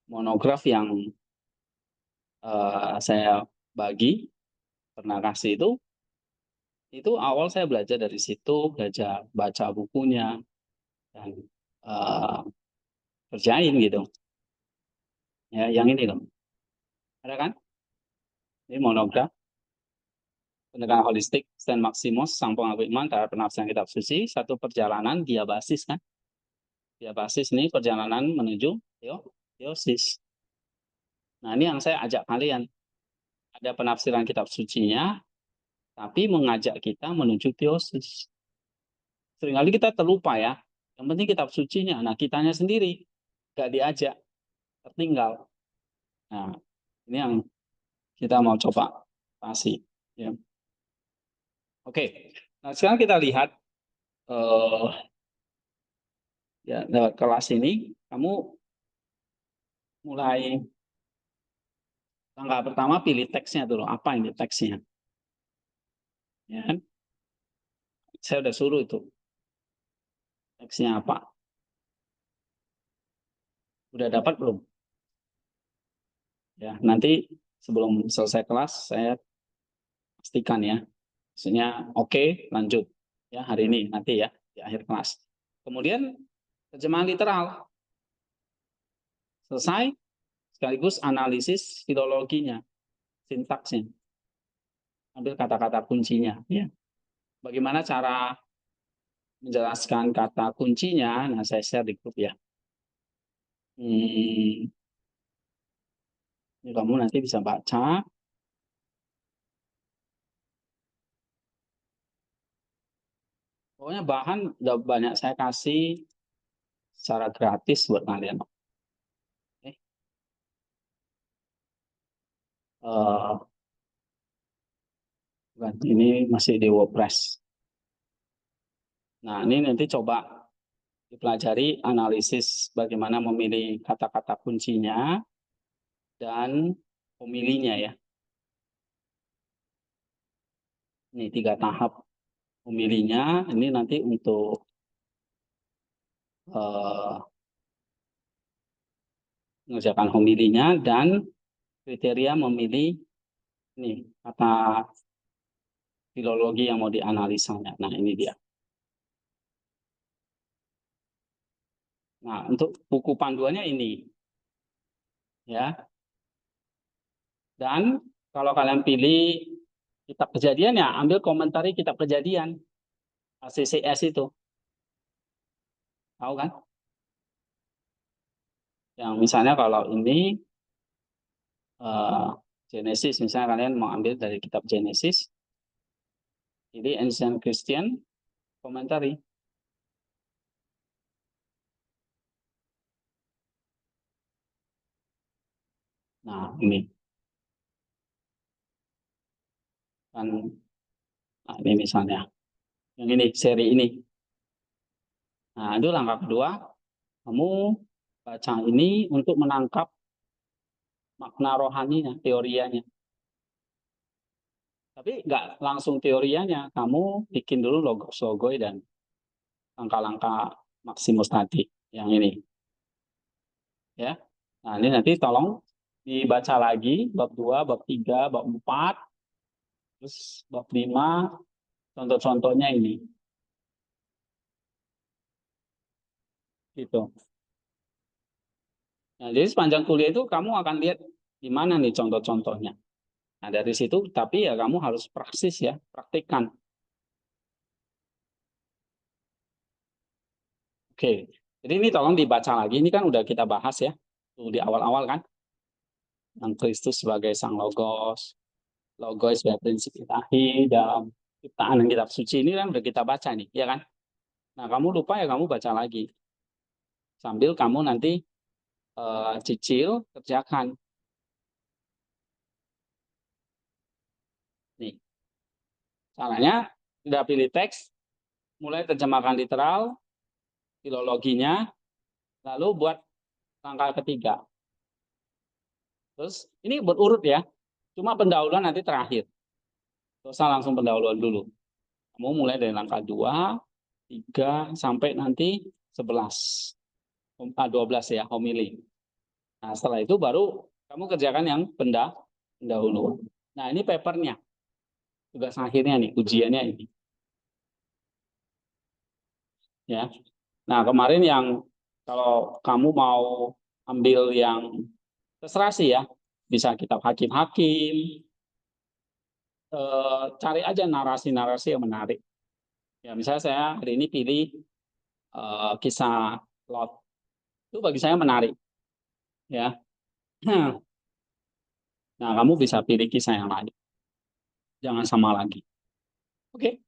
monograf yang saya pernah kasih itu awal saya belajar dari situ, belajar baca bukunya dan eh, kerjain gitu. Ya, yang ini loh, ada kan? Ini monograf pendekatan holistik Stan Maximus sang pengagum iman terhadap penafsiran kitab suci, satu perjalanan diabasis kan? Diabasis ini perjalanan menuju teosis. Nah, ini yang saya ajak kalian. Ada penafsiran kitab sucinya, tapi mengajak kita menuju teosis. Seringkali kita terlupa ya. Yang penting kitab sucinya. Nah, kitanya sendiri nggak diajak, tertinggal. Nah, ini yang kita mau coba pasti. Ya. Oke. Nah, sekarang kita lihat ya lewat kelas ini, kamu mulai langkah pertama pilih teksnya dulu. Apa ini teksnya? Ya kan? Saya udah suruh itu. Teksnya apa? Udah dapat belum? Ya, nanti sebelum selesai kelas saya pastikan ya. Maksudnya oke, lanjut ya hari ini nanti ya di akhir kelas. Kemudian terjemahan literal selesai sekaligus analisis filologinya, sintaksnya. Ambil kata-kata kuncinya ya. Bagaimana cara menjelaskan kata kuncinya? Nah, saya share di grup ya. Ini kamu nanti bisa baca. Pokoknya bahan udah banyak saya kasih secara gratis buat kalian. Oke. Ini masih di WordPress. Nah, ini nanti coba dipelajari analisis bagaimana memilih kata-kata kuncinya dan pemilihnya ya. Ini 3 tahap pemilihnya. Ini nanti untuk mengerjakan homilinya dan kriteria memilih ini kata filologi yang mau dianalisanya. Nah, ini dia. Nah, untuk buku panduannya ini ya. Dan kalau kalian pilih kitab kejadian ya, ambil komentari kitab kejadian ACCS itu. Tahu kan? Yang misalnya kalau ini Genesis, misalnya kalian mau ambil dari kitab Genesis, ini Ancient Christian Commentary. Nah, ini kan, nah ini misalnya, yang ini seri ini. Nah, itu langkah kedua, kamu baca ini untuk menangkap makna rohaninya, teorianya. Tapi nggak langsung teorianya, kamu bikin dulu logos logoi dan langkah-langkah Maximus tadi, yang ini. Ya, nah ini nanti tolong dibaca lagi bab 2, bab 3, bab 4, terus bab 5, contoh-contohnya ini. Gitu. Nah, jadi sepanjang kuliah itu kamu akan lihat di mana nih contoh-contohnya. Nah, dari situ tapi ya kamu harus praksis ya, praktikkan. Oke. Jadi ini tolong dibaca lagi. Ini kan udah kita bahas ya. Tuh di awal-awal kan. Yang Kristus sebagai sang logos, logos sebagai prinsip ilahi dalam ciptaan dan kitab suci ini kan udah kita baca nih, ya kan? Nah, kamu lupa ya kamu baca lagi. Sambil kamu nanti cicil, kerjakan. Nih, caranya udah pilih teks, mulai terjemahkan literal, filologinya, lalu buat langkah ketiga. Terus ini berurut ya, cuma pendahuluan nanti terakhir. Terus langsung pendahuluan dulu. Kamu mulai dari langkah 2, 3, sampai nanti 11. 12 ya, homili. Nah, setelah itu baru kamu kerjakan yang pendahulu. Nah, ini papernya. Tugas akhirnya nih, ujiannya ini. Ya. Nah, kemarin yang kalau kamu mau ambil yang terserah sih ya, bisa kitab hakim-hakim, cari aja narasi-narasi yang menarik. Ya, misalnya saya hari ini pilih kisah Lot. Itu bagi saya menarik. Ya. Nah, kamu bisa pilih kisah yang lain. Jangan sama lagi. Oke.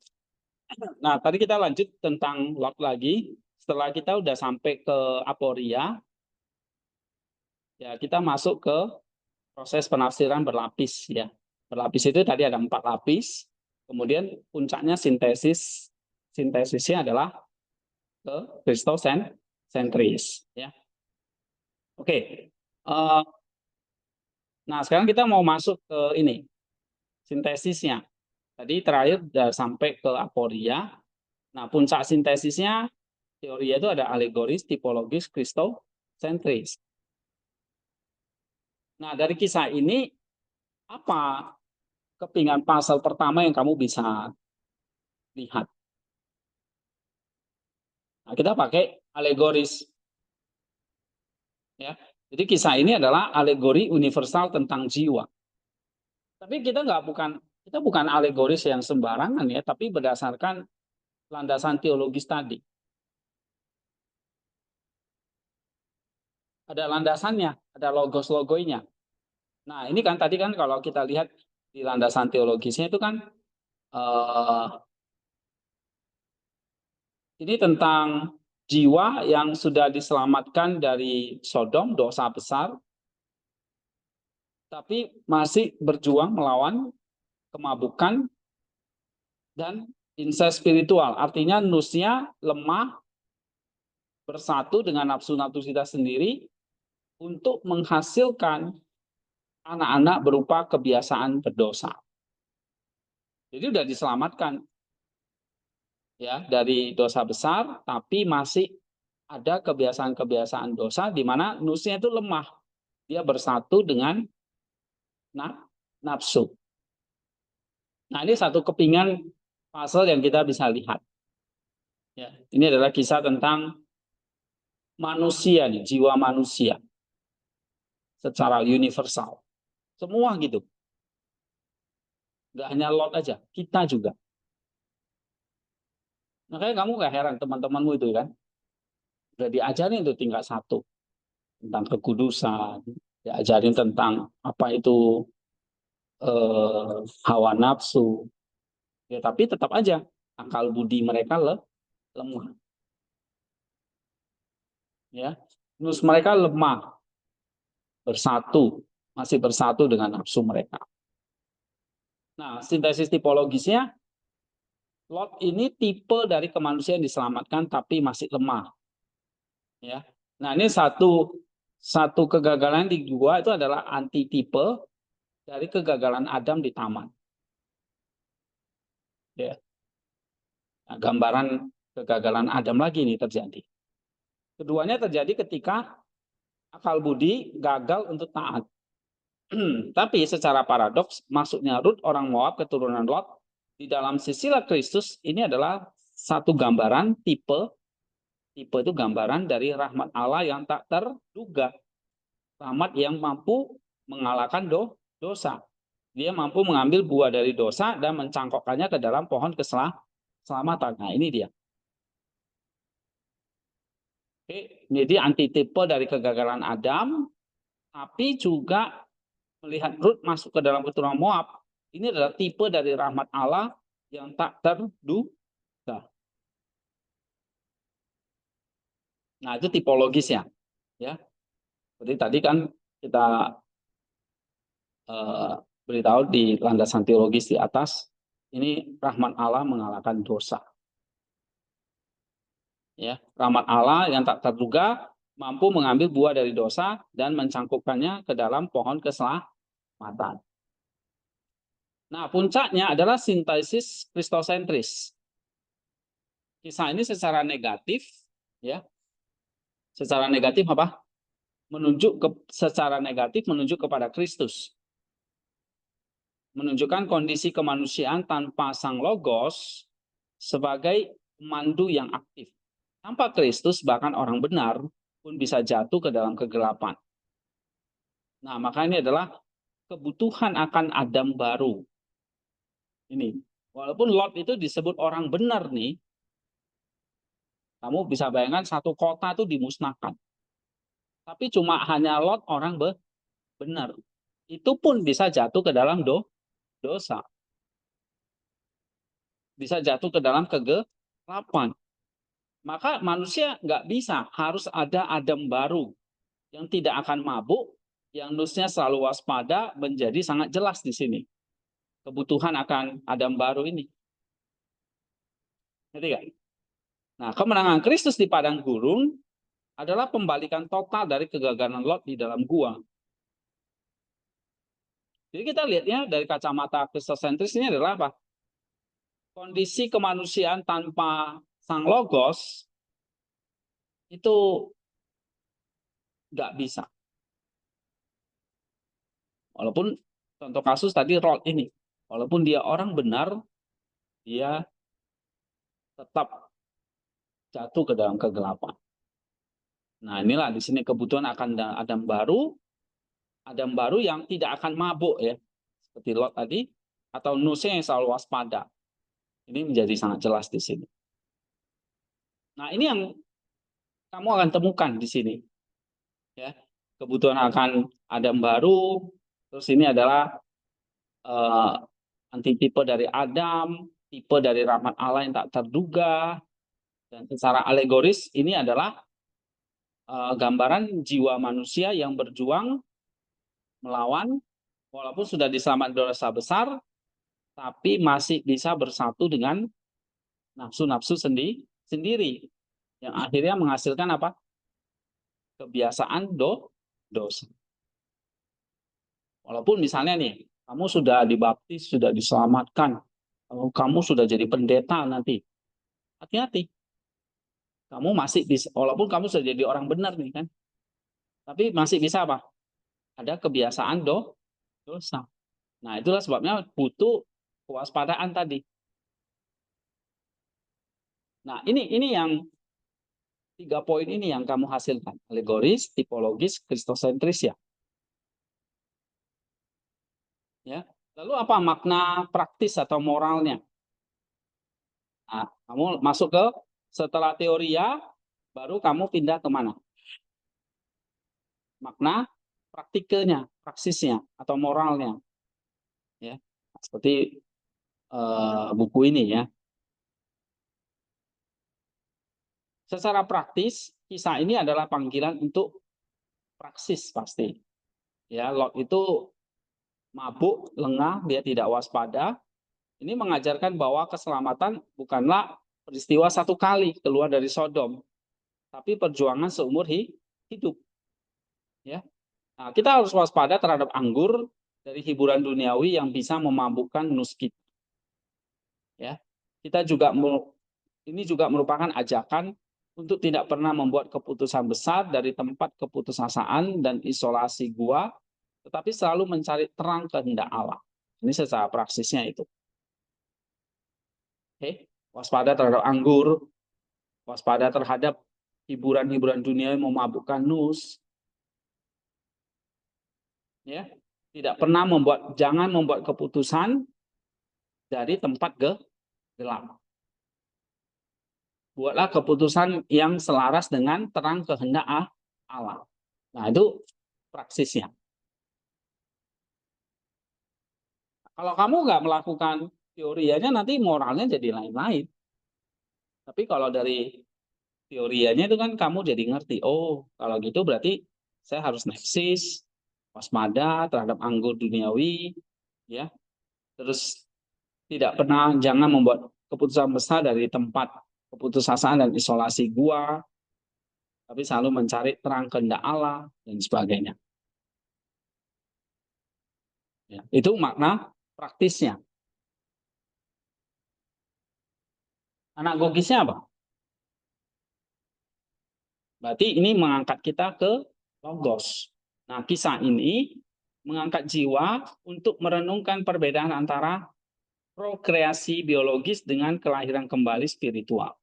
Nah, tadi kita lanjut tentang Lot lagi. Setelah kita udah sampai ke aporia, ya kita masuk ke proses penafsiran berlapis ya. Berlapis itu tadi ada 4 lapis. Kemudian puncaknya sintesis. Sintesisnya adalah ke Kristosentris ya. Oke. Nah, sekarang kita mau masuk ke ini, sintesisnya. Tadi terakhir udah sampai ke aporia. Nah, puncak sintesisnya teori itu ada alegoris, tipologis, kristosentris. Nah, dari kisah ini apa kepingan pasal pertama yang kamu bisa lihat? Nah, kita pakai alegoris ya. Jadi kisah ini adalah alegori universal tentang jiwa. Tapi kita bukan alegoris yang sembarangan ya, tapi berdasarkan landasan teologis tadi. Ada landasannya, ada logos-logoinya. Nah, ini kan tadi kan kalau kita lihat di landasan teologisnya itu kan eh, ini tentang jiwa yang sudah diselamatkan dari Sodom, dosa besar, tapi masih berjuang melawan kemabukan dan incest spiritual. Artinya nusnya lemah bersatu dengan nafsu-nafsu kita sendiri untuk menghasilkan anak-anak berupa kebiasaan berdosa. Jadi sudah diselamatkan ya dari dosa besar, tapi masih ada kebiasaan-kebiasaan dosa di mana nusnya itu lemah. Dia bersatu dengan nafsu. Nah, ini satu kepingan pasal yang kita bisa lihat. Ya, ini adalah kisah tentang manusia nih, jiwa manusia secara universal. Semua gitu. Nggak hanya Lot aja, kita juga. Makanya kamu gak heran teman-temanmu itu kan. Udah diajarin itu tingkat 1. Tentang kekudusan. Diajarin tentang apa itu hawa nafsu. Ya, tapi tetap aja akal budi mereka lemah. Ya, terus mereka lemah bersatu, masih bersatu dengan nafsu mereka. Nah, sintesis tipologisnya, Lot ini tipe dari kemanusiaan diselamatkan tapi masih lemah. Ya, nah ini satu kegagalan di gua itu adalah antitipe dari kegagalan Adam di taman. Ya, nah, gambaran kegagalan Adam lagi ini terjadi. Keduanya terjadi ketika akal budi gagal untuk taat. Tapi secara paradoks, masuknya Rut orang Moab keturunan Lot di dalam sisilah Kristus ini adalah satu gambaran tipe itu gambaran dari rahmat Allah yang tak terduga. Rahmat yang mampu mengalahkan dosa. Dia mampu mengambil buah dari dosa dan mencangkokkannya ke dalam pohon keselamatan. Nah, ini dia. Oke, jadi antitipe dari kegagalan Adam, tapi juga melihat Rut masuk ke dalam keturunan Moab, ini adalah tipe dari rahmat Allah yang tak terduga. Nah, itu tipologisnya, ya. Jadi tadi kan kita beritahu di landasan teologis di atas, ini rahmat Allah mengalahkan dosa. Ya, rahmat Allah yang tak terduga mampu mengambil buah dari dosa dan mencangkupkannya ke dalam pohon keselamatan. Nah, puncaknya adalah sintesis kristosentris. Kisah ini secara negatif, ya, secara negatif apa? secara negatif menunjuk kepada Kristus. Menunjukkan kondisi kemanusiaan tanpa Sang Logos sebagai pemandu yang aktif. Tanpa Kristus, bahkan orang benar pun bisa jatuh ke dalam kegelapan. Nah, maka ini adalah kebutuhan akan Adam baru. Ini, walaupun Lot itu disebut orang benar nih, kamu bisa bayangkan satu kota itu dimusnahkan. Tapi cuma hanya Lot orang benar. Itu pun bisa jatuh ke dalam dosa. Bisa jatuh ke dalam kegelapan. Maka manusia nggak bisa, harus ada Adam baru yang tidak akan mabuk, yang harusnya selalu waspada, menjadi sangat jelas di sini. Kebutuhan akan Adam baru ini. Ngerti nggak? Nah, kemenangan Kristus di padang gurun adalah pembalikan total dari kegagalan Lot di dalam gua. Jadi kita lihatnya dari kacamata kristosentris ini adalah apa? Kondisi kemanusiaan tanpa Sang Logos itu nggak bisa. Walaupun contoh kasus tadi Lot ini, walaupun dia orang benar, dia tetap jatuh ke dalam kegelapan. Nah, inilah di sini kebutuhan akan Adam baru yang tidak akan mabuk ya, seperti Lot tadi, atau Nusa yang selalu waspada. Ini menjadi sangat jelas di sini. Nah, ini yang kamu akan temukan di sini. Ya, kebutuhan akan Adam baru, terus ini adalah antitipe dari Adam, tipe dari rahmat Allah yang tak terduga, dan secara alegoris ini adalah gambaran jiwa manusia yang berjuang melawan, walaupun sudah diselamatkan dosa besar, tapi masih bisa bersatu dengan nafsu-nafsu sendiri, yang akhirnya menghasilkan apa? Kebiasaan dosa. Walaupun misalnya nih, kamu sudah dibaptis, sudah diselamatkan, kamu sudah jadi pendeta nanti, hati-hati. Kamu masih bisa, walaupun kamu sudah jadi orang benar nih kan, tapi masih bisa apa? Ada kebiasaan dosa. Nah, itulah sebabnya butuh kewaspadaan tadi. Nah, ini yang 3 poin ini yang kamu hasilkan. Alegoris, tipologis, kristosentris ya. Ya. Lalu apa makna praktis atau moralnya? Nah, kamu masuk ke setelah teoria, baru kamu pindah ke mana? Makna praktikalnya, praksisnya atau moralnya. Ya. Seperti buku ini ya. Secara praktis, kisah ini adalah panggilan untuk praksis pasti. Ya, Lot itu mabuk, lengah, dia tidak waspada. Ini mengajarkan bahwa keselamatan bukanlah peristiwa satu kali keluar dari Sodom, tapi perjuangan seumur hidup. Ya, nah, kita harus waspada terhadap anggur dari hiburan duniawi yang bisa memabukkan nus kita. Ya, kita juga ini juga merupakan ajakan untuk tidak pernah membuat keputusan besar dari tempat keputusasaan dan isolasi gua, tetapi selalu mencari terang kehendak Allah. Ini secara praksisnya itu. Oke, waspada terhadap anggur, waspada terhadap hiburan-hiburan dunia yang memabukkan nus. Ya, tidak pernah jangan membuat keputusan dari tempat gelap. Buatlah keputusan yang selaras dengan terang kehendak Allah. Nah, itu praksisnya. Kalau kamu nggak melakukan teorianya, nanti moralnya jadi lain-lain. Tapi kalau dari teorianya itu kan kamu jadi ngerti, oh kalau gitu berarti saya harus neksis, waspada terhadap anggur duniawi, ya. Terus jangan membuat keputusan besar dari tempat keputusasaan dan isolasi gua, tapi selalu mencari terang kehendak Allah dan sebagainya. Ya, itu makna praktisnya. Anagogisnya apa? Berarti ini mengangkat kita ke logos. Nah, kisah ini mengangkat jiwa untuk merenungkan perbedaan antara prokreasi biologis dengan kelahiran kembali spiritual.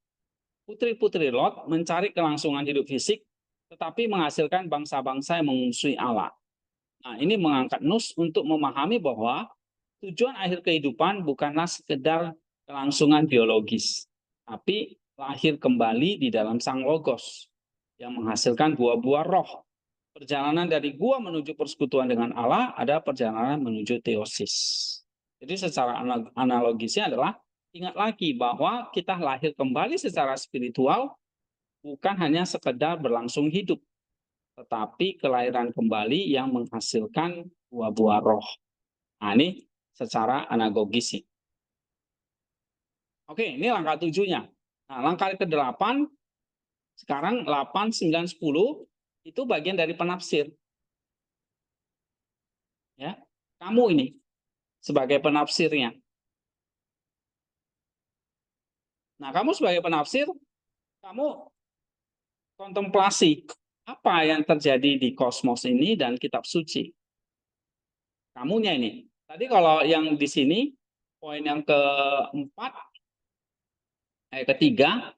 Putri-putri Lot mencari kelangsungan hidup fisik, tetapi menghasilkan bangsa-bangsa yang mengmusuhi Allah. Nah, ini mengangkat Nus untuk memahami bahwa tujuan akhir kehidupan bukanlah sekedar kelangsungan biologis, tapi lahir kembali di dalam Sang Logos yang menghasilkan buah-buah roh. Perjalanan dari gua menuju persekutuan dengan Allah ada perjalanan menuju teosis. Jadi secara analogisnya adalah ingat lagi bahwa kita lahir kembali secara spiritual bukan hanya sekedar berlangsung hidup, tetapi kelahiran kembali yang menghasilkan buah-buah roh. Nah, ini secara analogi sih. Oke, ini langkah 7-nya. Nah, langkah ke-8, sekarang 8, 9, 10, itu bagian dari penafsir. Ya, kamu ini sebagai penafsirnya. Nah, kamu sebagai penafsir, kamu kontemplasi apa yang terjadi di kosmos ini dan kitab suci. Kamunya ini. Tadi kalau yang di sini, poin yang keempat, ketiga,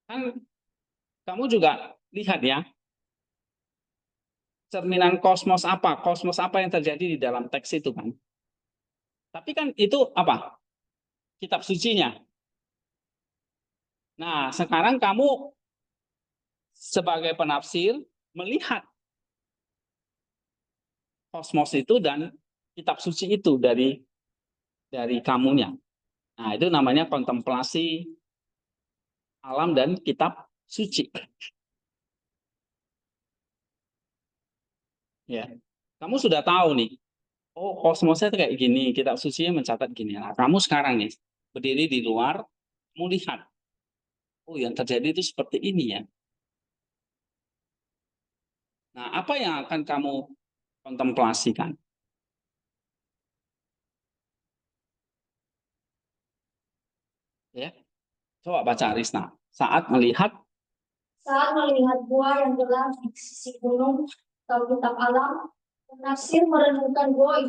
kan kamu juga lihat ya, cerminan kosmos apa? Kosmos apa yang terjadi di dalam teks itu kan? Tapi kan itu apa? Kitab sucinya. Nah, sekarang kamu sebagai penafsir melihat kosmos itu dan kitab suci itu dari kamunya. Nah, itu namanya kontemplasi alam dan kitab suci. Ya. Kamu sudah tahu nih, oh kosmosnya itu kayak gini, kitab sucinya mencatat gini. Nah, kamu sekarang nih berdiri di luar, kamu lihat, oh yang terjadi itu seperti ini ya. Nah, apa yang akan kamu kontemplasikan? Ya, coba baca Arisna. Saat melihat gua yang gelap di sisi gunung atau kitab alam, penafsir merenungkan gua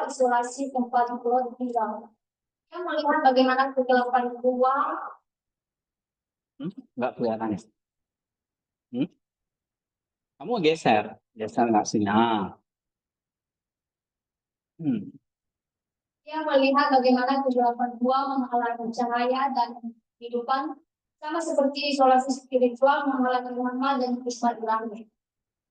isolasi tempat gua tinggal. Dia melihat bagaimana kegelapan gua. Nggak kelihatan. Hmm? Kamu geser nggak sinyal. Dia melihat bagaimana kegelapan gua menghalangi cahaya dan kehidupan, sama seperti isolasi spiritual menghalangi rahmat dan hikmat ilahi.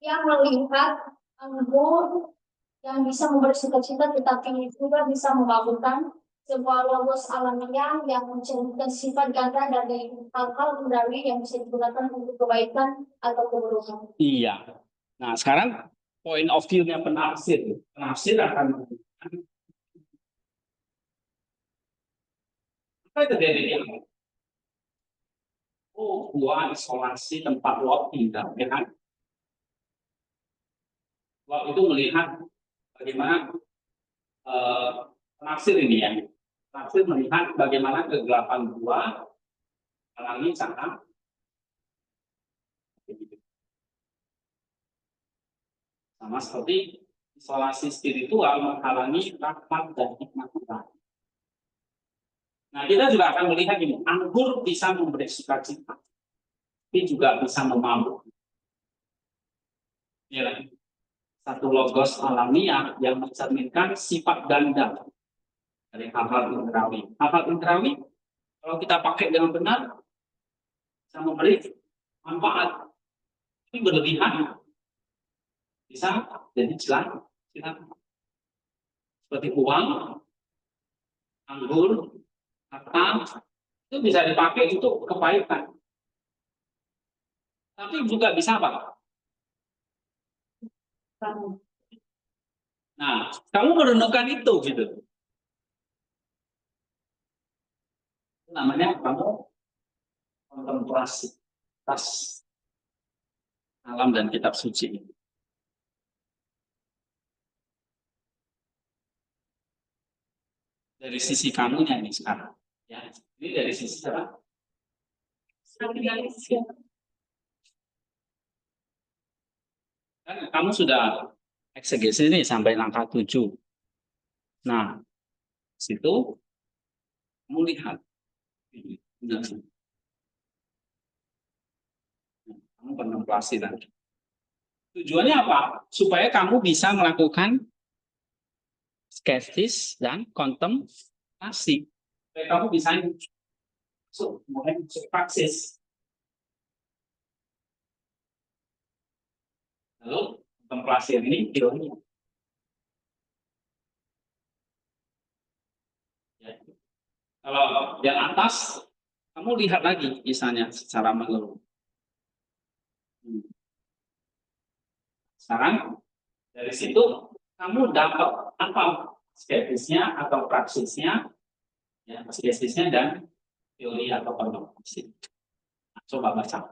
Dia melihat anggur yang bisa memberi sukacita, tetapi juga bisa memabukkan, sebuah logos alamiah yang mencerminkan sifat ganda dari hal-hal kendali yang bisa digunakan untuk kebaikan atau keburukan. Iya. Nah, sekarang point of view-nya penafsir. Penafsir akan apa yang terjadi di awal? Oh, gua isolasi tempat Lot tinggal, ya kan? Lot itu melihat bagaimana penafsir ini ya. Penafsir melihat bagaimana kegelapan gua alami cahaya. Sama seperti isolasi spiritual menghalangi rahmat dan hikmat Tuhan. Nah, kita juga akan melihat ini, anggur bisa memberi sukacita, tapi juga bisa memabuk. Ya, satu logos alamiah yang mencerminkan sifat ganda dari hal-hal indrawi. Hal-hal indrawi, kalau kita pakai dengan benar, bisa memberi manfaat. Tapi berlebihan, bisa jadi celaka. Seperti uang, anggur, harta, itu bisa dipakai untuk kebaikan. Tapi juga bisa apa? Nah, kamu merenungkan itu gitu. Itu namanya kamu kontemplasi atas alam dan kitab suci. Dari sisi kamunya ini sekarang. Ya, ini dari sisi apa? Kan kamu sudah eksegesis nih sampai angka 7. Nah, situ kamu lihat. Nah, kamu kontemplasi tadi. Tujuannya apa? Supaya kamu bisa melakukan skeptis dan kontemplasi. Supaya kamu bisa mulai masuk praksis. Lalu kontemplasi ini teorinya. Ya. Kalau yang atas, kamu lihat lagi kisahnya secara menyeluruh. Sekarang dari situ kamu dapat apa skeptisnya atau praksisnya, ya, skeptisnya dan teori atau kontemplasi. Nah, coba baca.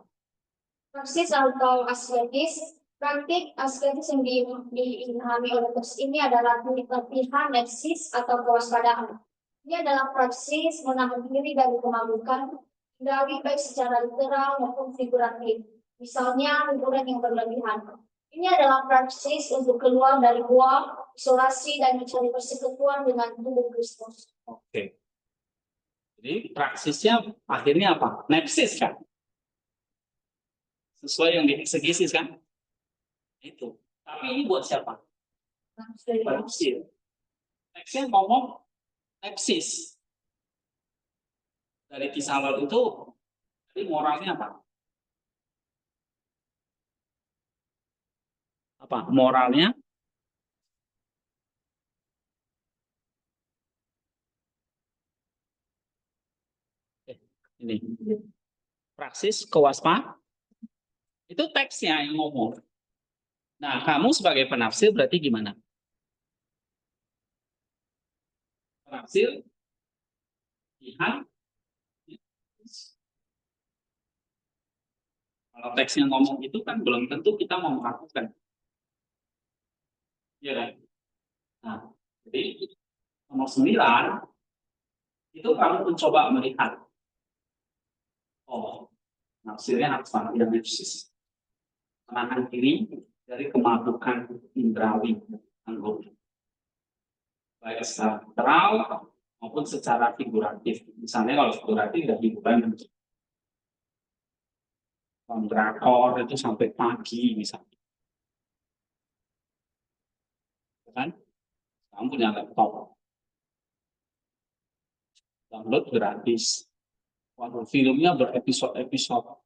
Praksis atau asketis, praktik asketis yang diilhami oleh teks ini adalah latihan nepsis atau kewaspadaan. Ini adalah praksis menahan diri dari kemabukan, dari baik secara literal maupun figuratif. Misalnya hiburan yang berlebihan. Ini adalah praksis untuk keluar dari gua, isolasi dan mencari persekutuan dengan tubuh Kristus. Oke. Jadi praksisnya akhirnya apa? Nepsis kan? Sesuai yang dieksegesis kan? Itu. Tapi ini buat siapa? Manusia. Nextnya ngomong nepsis. Dari kisah Lot itu, jadi moralnya apa? Apa? Moralnya? Ini. Praksis kewaspadaan. Itu teksnya yang ngomong. Nah, kamu sebagai penafsir berarti gimana? Penafsir, lihat. Kalau teksnya ngomong itu kan belum tentu kita mau melakukan. Iya kan? Nah, jadi nomor 9 itu kamu mencoba melihat. Oh, nafsirnya harus yang nepsis. Menahan diri dari kemabukan indrawi anggota. Baik secara literal maupun secara figuratif. Misalnya kalau figuratif tidak hiburan drakor itu sampai pagi misalnya. Kan? Kamu punya laptop. Download gratis. Waduh, filmnya berepisode-episode.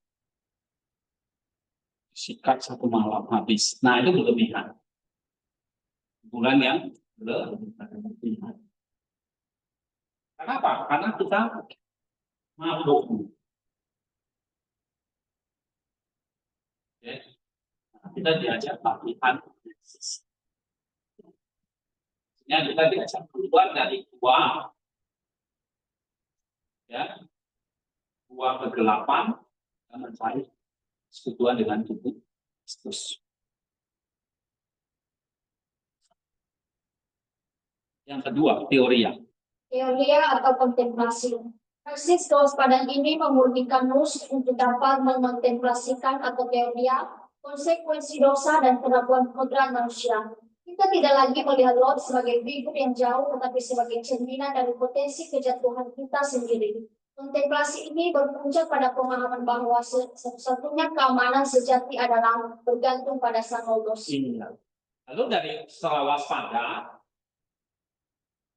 Sikat 1 malam habis. Nah, itu berlebihan. Bulan yang berlebihan. Kenapa? Karena kita mabuk. Ya. Kita diajak latihan. Ya, kita diajak keluar dari gua kegelapan dan mencari persekutuan dengan tubuh Kristus. Yang kedua, teoria. Teoria atau kontemplasi. Praksis kewaspadaan ini memurnikan mus untuk dapat mengontemplasikan atau teoria konsekuensi dosa dan perlakuan kodrat manusia. Kita tidak lagi melihat Lot sebagai figur yang jauh, tetapi sebagai cerminan dari potensi kejatuhan kita sendiri. Kontemplasi ini berpuncak pada pemahaman bahwa satu-satunya keamanan sejati adalah bergantung pada Sang Logos. Lalu dari setelah waspada,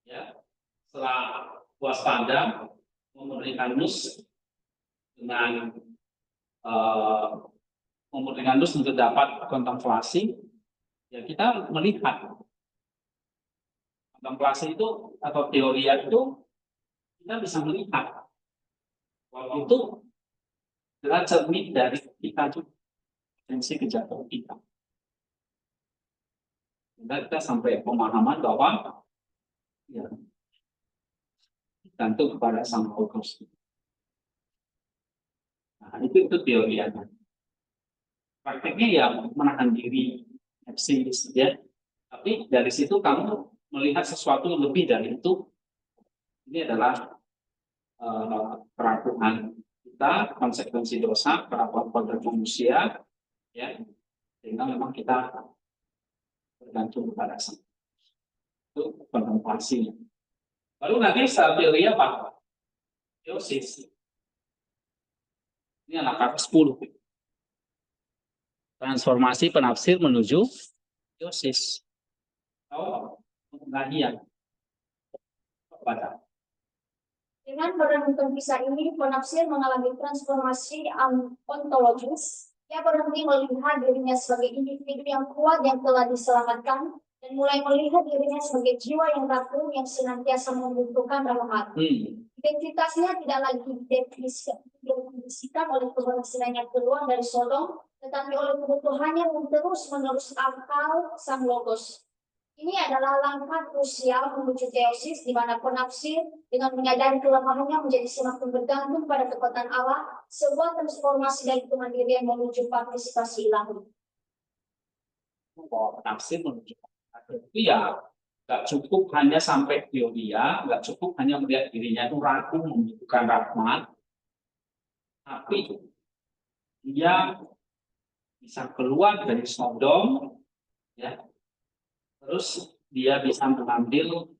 ya, setelah waspada memurnikan nus dengan memurnikan nus untuk dapat kontemplasi, ya kita melihat kontemplasi itu atau teori itu kita bisa melihat waktu itu adalah cermin dari kita juga potensi kejatuhan kita. Kita sampai pemahaman bahwa ya, gantung kepada Sang Logos. Nah, itu teorinya. Prakteknya ya menahan diri, nepsis, ya. Tapi dari situ kamu melihat sesuatu lebih dari itu. Ini adalah peraturan kita, konsekuensi dosa, perlakuan kodrat manusia, ya, Sehingga memang kita bergantung kepada Sang itu kontemplasinya. Lalu nanti setelah teori apa? Teosis. Ini anak kakak 10. Transformasi penafsir menuju teosis. Atau pengkajian kepada. Dengan merenungkan kisah ini, penafsir mengalami transformasi ontologis. Ia berhenti melihat dirinya sebagai individu yang kuat yang telah diselamatkan, dan mulai melihat dirinya sebagai jiwa yang rapuh yang senantiasa membutuhkan rahmat. Identitasnya tidak lagi didefinisikan oleh keberhasilannya keluar dari Sodom, tetapi oleh kebutuhannya yang terus-menerus akal sang logos. Ini adalah langkah krusial menuju teosis, di mana penafsir dengan menyadari kelemahannya menjadi semakin bergantung pada kekuatan Allah, sebuah transformasi dari kemandirian menuju partisipasi ilahi. Penafsir menuju itu ya nggak cukup hanya sampai teoria, nggak cukup hanya melihat dirinya itu ragu membutuhkan rahmat, tapi dia bisa keluar dari Sodom, ya. Terus dia bisa mengambil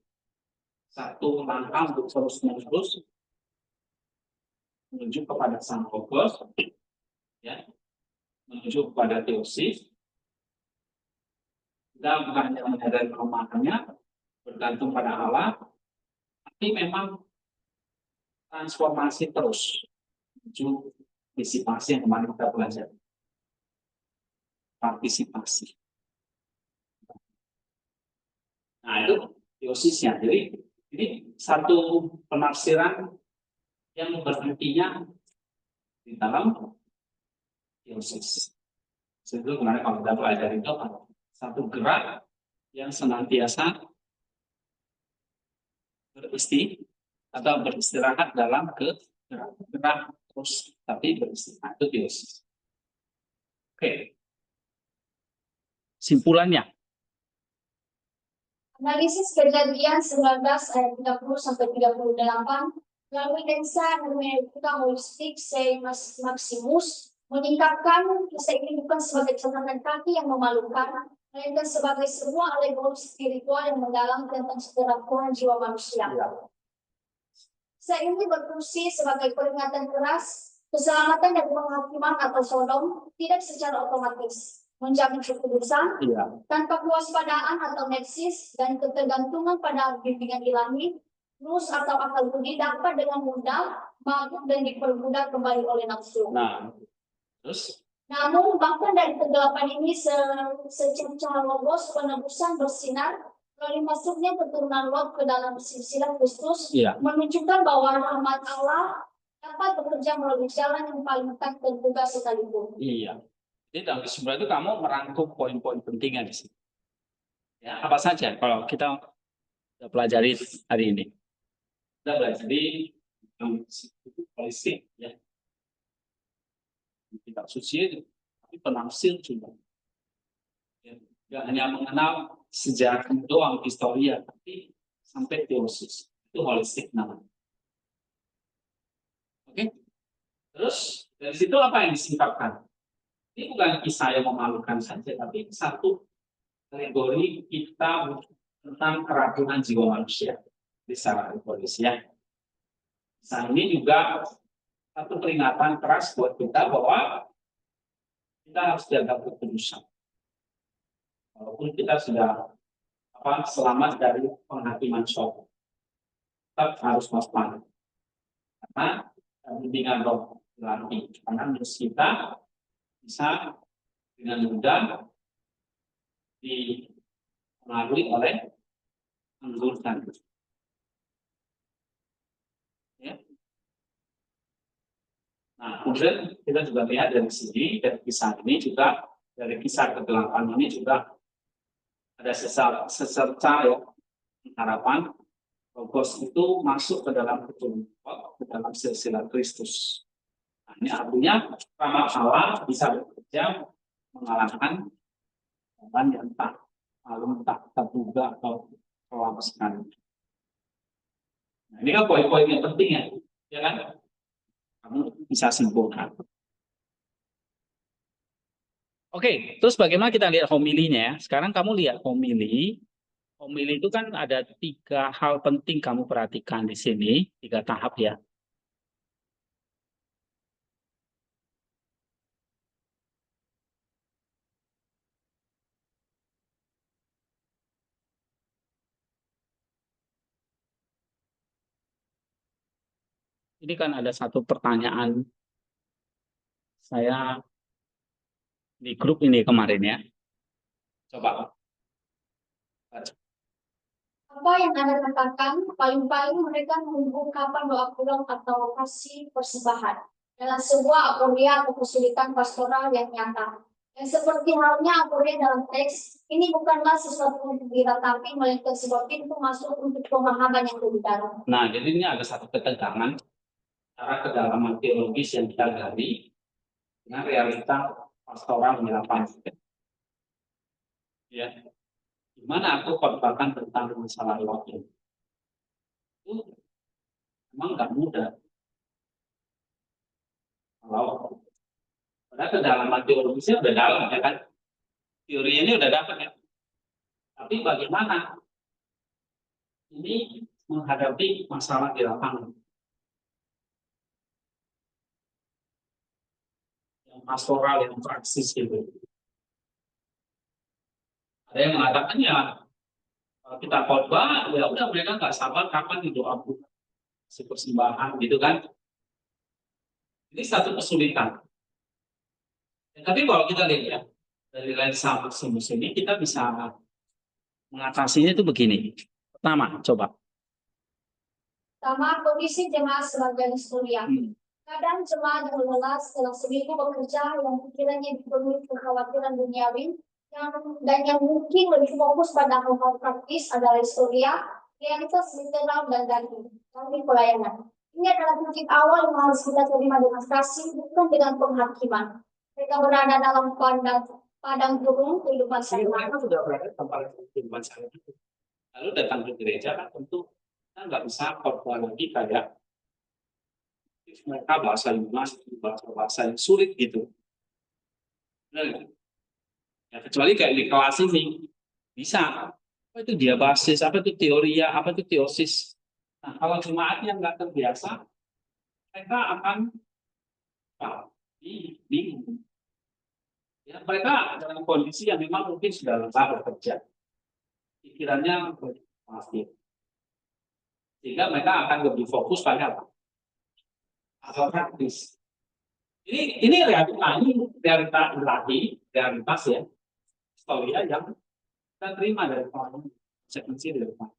satu langkah untuk terus-menerus menuju kepada Sang Logos, ya, menuju kepada teosis. Kita bukan hanya menyadari kelemahannya, bergantung pada Allah, tapi memang transformasi terus menuju partisipasi yang kemarin kita belajar. Partisipasi. Nah, itu teosisnya. Jadi ini satu penafsiran yang berhentinya di dalam teosis. Sebelum kemarin kalau kita belajar itu satu gerak yang senantiasa beristirahat dalam gerak terus, tapi beristirahat itu teosis. Oke. Simpulannya. Analisis Kejadian 19 ayat 30 sampai 38 melalui lensa hermeneutika holistik Saint Maximus meningkatkan kisah ini bukan sebagai catatan kaki yang memalukan, melainkan sebagai sebuah alegori spiritual yang mendalam tentang keteraturan jiwa manusia. Kisah ini berfungsi sebagai peringatan keras keselamatan dari penghakiman atau Sodom tidak secara otomatis menjamin kekudusan, tanpa kewaspadaan atau neksis dan ketergantungan pada bimbingan ilahi, nus atau akal budi dapat dengan mudah mabuk dan diperbudak kembali oleh nafsu. Nah, terus? Namun bahkan dari kegelapan ini secercah logos penebusan bersinar melalui masuknya keturunan Lot ke dalam silsilah Kristus, menunjukkan bahwa rahmat Allah dapat bekerja melalui jalan yang paling tak terduga sekalipun. Iya. Jadi dalam kesimpulan itu kamu merangkum poin-poin pentingnya di sini. Ya, apa saja kalau kita sudah pelajari hari ini? Kita belajar di holistik, ya. Tidak suci, tapi penafsir juga. Ya, tidak hanya mengenal sejarah doang, historia, tapi sampai teosis. Itu holistik namanya. Oke? Terus dari situ apa yang disingkapkan? Ini bukan kisah yang memalukan saja, tapi satu alegori kita tentang keraguan jiwa manusia di secara egois, ya. Nah, ini juga satu peringatan keras buat kita bahwa kita harus jaga kekudusan. Walaupun kita sudah selamat dari penghakiman Sodom, tetap harus waspada. Karena bimbingan roh ilahi, karena kita bisa dengan mudah dipengaruhi oleh anggur tadi. Ya. Nah, kemudian kita juga lihat dari sini, dari kisah ini juga, dari kisah ke-8 ini juga ada secerca ya, harapan Logos itu masuk ke dalam keturunan, ke dalam silsilah Kristus. Nah, ini artinya rahmat Allah bisa bekerja mengalahkan orang yang tak terduga atau kelam sekali. Nah, ini kan poin-poin yang penting ya kan? Kamu bisa simpulkan. Oke, terus bagaimana kita lihat homilinya ya? Sekarang kamu lihat homili. Homili itu kan ada 3 hal penting kamu perhatikan di sini, 3 tahap ya. Ini kan ada satu pertanyaan saya di grup ini kemarin ya. Coba. Apa yang Anda katakan, paling-paling mereka menunggu kapan doa pulang atau kasih persembahan dalam sebuah aporia atau kesulitan pastoral yang nyata. Yang seperti halnya aporia dalam teks, ini bukanlah sesuatu yang gembira, tapi melainkan sebuah pintu masuk untuk pemahaman yang lebih dalam. Nah, jadi ini ada satu ketegangan cara kedalaman teologis yang kita gali dengan realita pastoral di lapangan. Ya, gimana aku khotbahkan tentang masalah waktu itu memang nggak mudah. Kalau pada kedalaman teologisnya udah dalam ya kan, teori ini udah dapat ya. Tapi bagaimana ini menghadapi masalah di lapangan yang pastoral, yang praksis gitu. Ada yang mengatakan ya kalau kita khotbah ya udah mereka nggak sabar kapan doa si persembahan gitu kan. Ini satu kesulitan. Ya, tapi kalau kita lihat ya dari lensa maksimus ini kita bisa mengatasinya itu begini. Pertama, coba. Pertama, kondisi jemaah sebagai historia. Kadang jemaah yang lelah setelah seminggu bekerja yang pikirannya dipenuhi kekhawatiran duniawi dan yang mungkin lebih fokus pada hal-hal praktis adalah historia, realitas literal dan daging, tapi pelayanan. Ini adalah titik awal yang harus kita terima dengan kasih, bukan dengan penghakiman. Mereka berada dalam padang gurun kehidupan sehari-hari. Mereka sudah berada tempat kehidupan sehari-hari. Lalu datang ke gereja kan tentu kita nggak bisa khotbah lagi kayak mereka bahasa Yunani, bahasa yang sulit gitu. Nah, ya, kecuali kayak di kelas ini bisa. Apa itu diabasis, apa itu teoria, apa itu teosis. Nah, kalau jemaat yang nggak terbiasa, mereka akan bingung. Ya, mereka dalam kondisi yang memang mungkin sudah lelah bekerja. Pikirannya pasti. Sehingga mereka akan lebih fokus pada apa? Hal praktis. Ini realita ilahi, realitas ya, historia yang kita terima dari orang konsekuensi dari orang.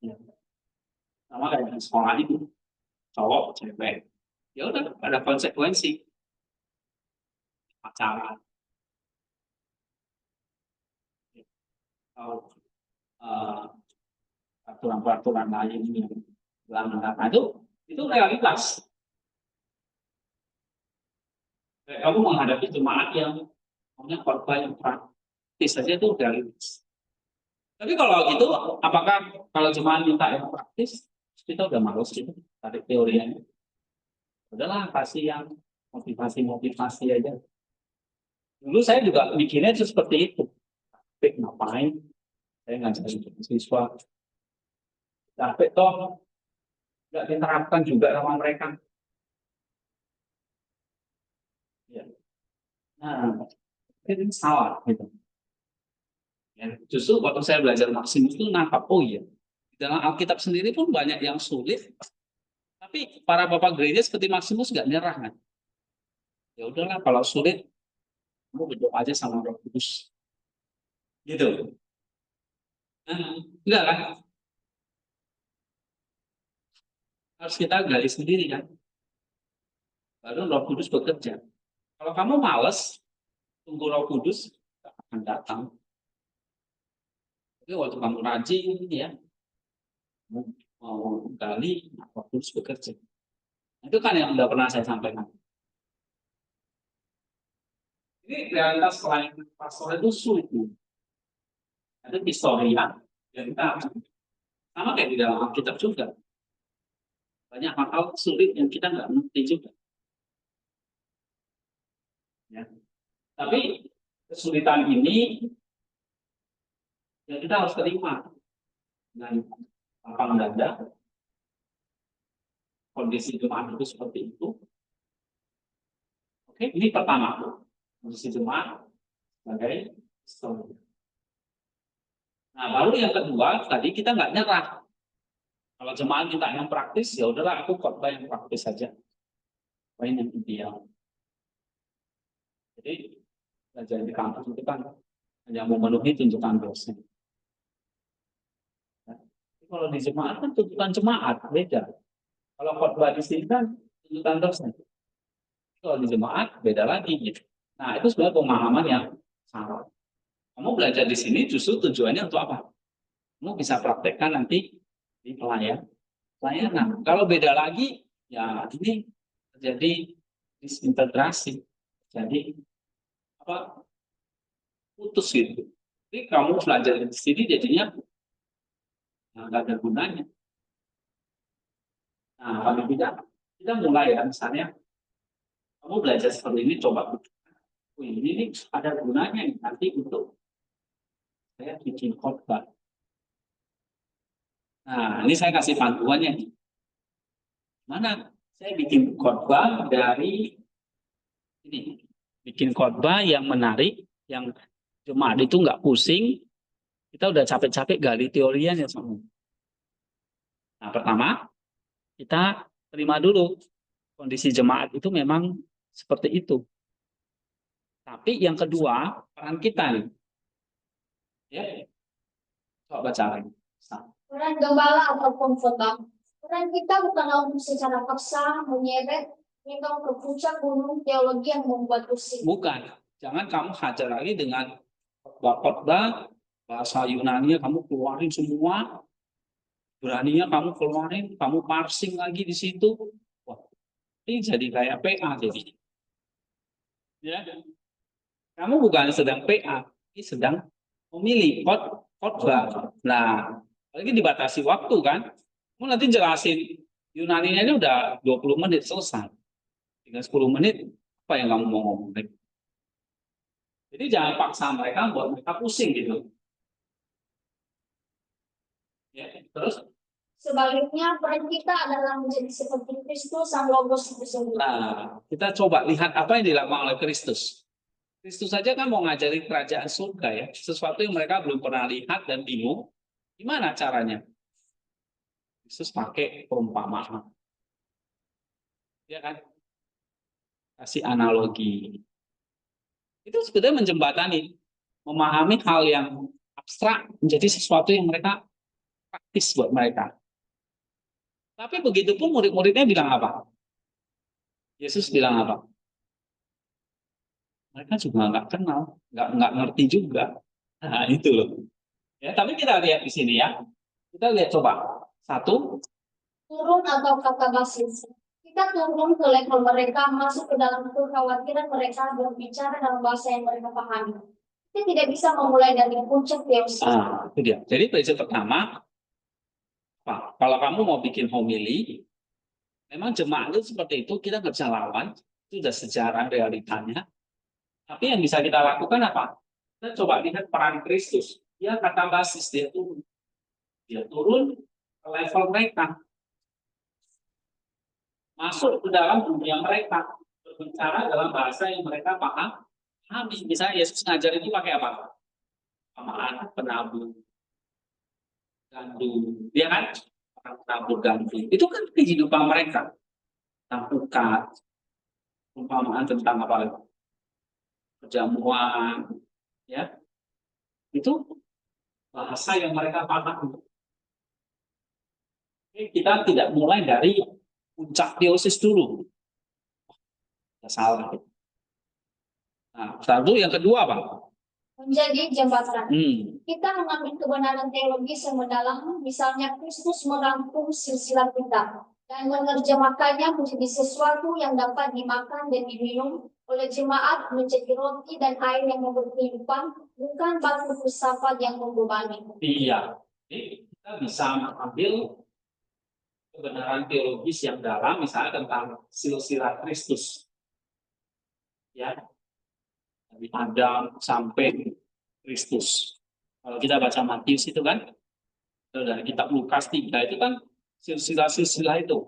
Ya. Sama kayak di sekolah itu, cowok, cewek, ya udah ada konsekuensi pacaran atau peraturan-peraturan lain yang melanggar. Nah, itu realitas. Kamu menghadapi jemaat yang punya korban yang praktis saja itu realitas. Tapi kalau gitu, apakah kalau jemaat minta yang praktis, kita udah males gitu, tarik teorinya. Udahlah, kasih yang motivasi-motivasi aja. Dulu saya juga bikinnya itu seperti itu. Tapi ngapain? Saya ngajarin siswa. Tapi toh nggak diterapkan juga sama mereka. Ya. Nah, itu salah gitu. Ya, justru waktu saya belajar Maksimus itu nangkap, oh iya, di dalam Alkitab sendiri pun banyak yang sulit, tapi para bapak gereja seperti Maksimus nggak nyerah kan. Ya udahlah, kalau sulit, kamu berdoa aja sama Roh Kudus. Gitu. Nah, enggak kan? Harus kita gali sendiri kan. Baru Roh Kudus bekerja. Kalau kamu males, tunggu Roh Kudus, nggak akan datang. Tapi waktu kamu rajin, ya, mau gali, Roh Kudus bekerja. Itu kan yang udah pernah saya sampaikan. Ini realitas selain pastor itu sulit. Ada historia yang kita sama kayak di dalam Alkitab juga. Banyak hal sulit yang kita nggak ngerti juga. Ya. Tapi kesulitan ini ya kita harus terima dengan lapang dada. Kondisi jemaat itu seperti itu. Oke, ini pertama kondisi jemaat sebagai historia. Nah, baru yang kedua tadi kita nggak nyerah. Kalau jemaat minta yang praktis, ya udahlah aku khotbah yang praktis saja. Poin yang ideal. Jadi belajar di kampus itu kan hanya memenuhi tuntutan dosen. Nah, kalau di jemaat kan tuntutan jemaat beda. Kalau khotbah di sini kan tuntutan dosen. Kalau di jemaat beda lagi gitu. Nah, itu sebenarnya pemahaman yang salah. Kamu belajar di sini justru tujuannya untuk apa? Kamu bisa praktekkan nanti di pelayanan. Kalau beda lagi, ya ini terjadi disintegrasi. Jadi apa? Putus gitu. Jadi kamu belajar di sini jadinya nggak ada gunanya. Nah, paling tidak kita mulai ya, misalnya kamu belajar seperti ini, coba. Ini nih ada gunanya nih, nanti untuk saya bikin khotbah. Nah, ini saya kasih panduannya nih. Mana saya bikin khotbah dari ini, bikin khotbah yang menarik, yang jemaat itu nggak pusing. Kita udah capek-capek gali teorian ya semua. Nah, pertama kita terima dulu kondisi jemaat itu memang seperti itu. Tapi yang kedua peran kita nih, ya coba baca lagi. Peran gembala ataupun khotbah. Peran kita bukanlah untuk secara paksa menyeret kita ke puncak gunung teologi yang membuat pusing. Bukan. Jangan kamu hajar lagi dengan khotbah bahasa Yunani kamu keluarin semua, beraninya kamu keluarin, kamu parsing lagi di situ. Wah, ini jadi kayak PA jadi. Ya, kamu bukan sedang PA, ini sedang memilih khotbah. Nah, lagi dibatasi waktu kan. Kamu nanti jelasin Yunaninya ini udah 20 menit selesai. Tinggal 10 menit apa yang kamu mau ngomong. Jadi jangan paksa mereka buat mereka pusing gitu. Ya, terus sebaliknya peran kita adalah menjadi seperti Kristus sang logos itu sendiri. Nah, kita coba lihat apa yang dilakukan oleh Kristus. Kristus saja kan mau ngajari kerajaan surga ya, sesuatu yang mereka belum pernah lihat dan bingung. Gimana caranya? Kristus pakai perumpamaan. Ya kan? Kasih analogi. Itu sebetulnya menjembatani, memahami hal yang abstrak menjadi sesuatu yang mereka praktis buat mereka. Tapi begitu pun murid-muridnya bilang apa? Yesus bilang apa? Mereka juga nggak kenal, nggak ngerti juga. Nah, itu loh. Ya, tapi kita lihat di sini ya. Kita lihat coba. Satu, turun atau kata basis. Kita turun ke level mereka, masuk ke dalam kekhawatiran mereka, berbicara dalam bahasa yang mereka pahami. Kita tidak bisa memulai dari puncak teologi. itu dia. Jadi prinsip pertama, Pak, kalau kamu mau bikin homili, memang jemaat itu seperti itu, kita nggak bisa lawan. Itu sudah sejarah realitanya. Tapi yang bisa kita lakukan apa? Kita coba lihat peran Kristus. Dia kata basis, dia turun. Dia turun ke level mereka. Masuk ke dalam dunia mereka. Berbicara dalam bahasa yang mereka paham. Misalnya Yesus ngajar itu pakai apa? Pamaan, penabur, gandum. Dia kan penabur gandum. Itu kan kehidupan mereka. Tentang umpamaan tentang apa? Perjamuan, ya. Itu bahasa yang mereka paham. Kita tidak mulai dari puncak teosis dulu. Salah. Nah, satu yang kedua apa? Menjadi jembatan. Hmm. Kita mengambil kebenaran teologis yang mendalam, misalnya Kristus merangkum silsilah kita dan menerjemahkannya menjadi sesuatu yang dapat dimakan dan diminum oleh jemaat menjadi roti dan air yang memberi kehidupan, bukan batu filsafat yang membebani. Iya, jadi kita bisa mengambil kebenaran teologis yang dalam, misalnya tentang silsilah Kristus, ya, dari Adam sampai Kristus. Kalau kita baca Matius itu kan, dari kitab Lukas 3 itu kan silsilah-silsilah itu.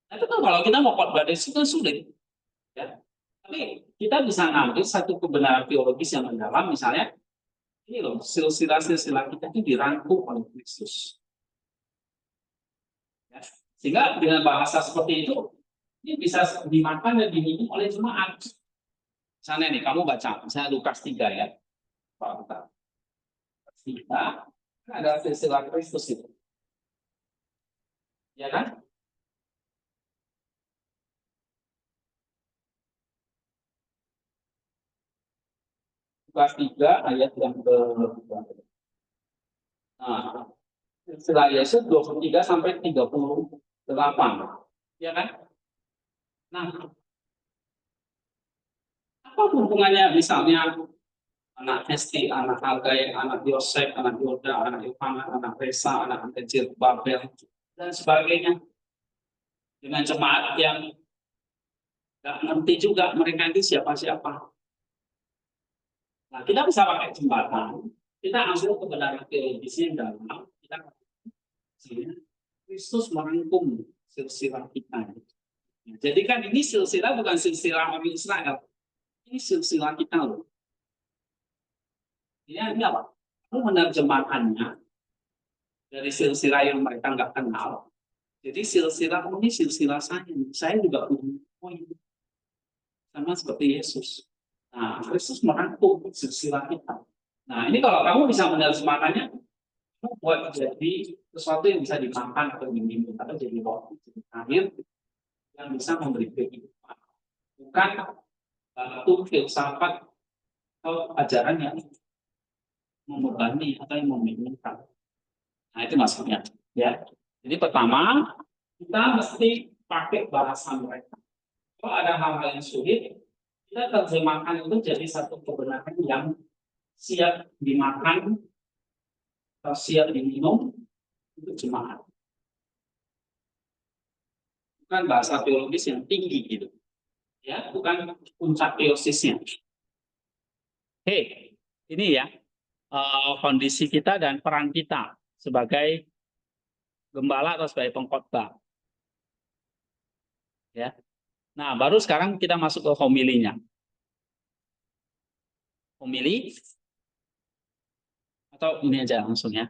Nah, itu kan kalau kita mau khotbah dari situ kan sulit, ya. Tapi kita bisa ngambil satu kebenaran teologis yang mendalam, misalnya ini loh, silsilah-silsilah kita itu dirangkum oleh Kristus. Ya. Sehingga dengan bahasa seperti itu, ini bisa dimakan dan diminum oleh jemaat. Misalnya nih, kamu baca, misalnya Lukas 3 ya. Lukas 3, kan ada silsilah Kristus itu. Ya kan? Lukas 3 ayat yang ke nah, silsilah Yesus 23 sampai 38. Ya kan? Nah, apa hubungannya misalnya anak Hesti, anak Hagai, anak Yosef, anak Yoda, anak Yohanan, anak Resa, anak kecil Babel, dan sebagainya. Dengan jemaat yang nggak ngerti juga mereka itu siapa-siapa. Nah, kita bisa pakai jembatan, kita ambil kebenaran teologisnya dalam, kita Kristus merangkum silsilah kita. Nah, jadi kan ini silsilah bukan silsilah orang Israel, ini silsilah kita loh. Ini apa? Kamu menerjemahkannya dari silsilah yang mereka nggak kenal. Jadi silsilah ini silsilah saya juga punya poin sama seperti Yesus. Nah, Kristus merangkum silsilah kita. Nah, ini kalau kamu bisa menerjemahkannya, kamu buat jadi sesuatu yang bisa dimakan atau diminum atau jadi roti akhir yang bisa memberi kehidupan. Bukan batu filsafat atau ajaran yang membebani atau yang membingungkan. Nah, itu maksudnya. Ya. Jadi pertama, kita mesti pakai bahasa mereka. Kalau ada hal-hal yang sulit, kita terjemahkan itu jadi satu kebenaran yang siap dimakan atau siap diminum untuk jemaat. Bukan bahasa teologis yang tinggi gitu. Ya, bukan puncak teosisnya. Oke, ini ya kondisi kita dan peran kita sebagai gembala atau sebagai pengkhotbah. Ya. Nah, baru sekarang kita masuk ke homilinya. Homili atau ini aja langsung ya.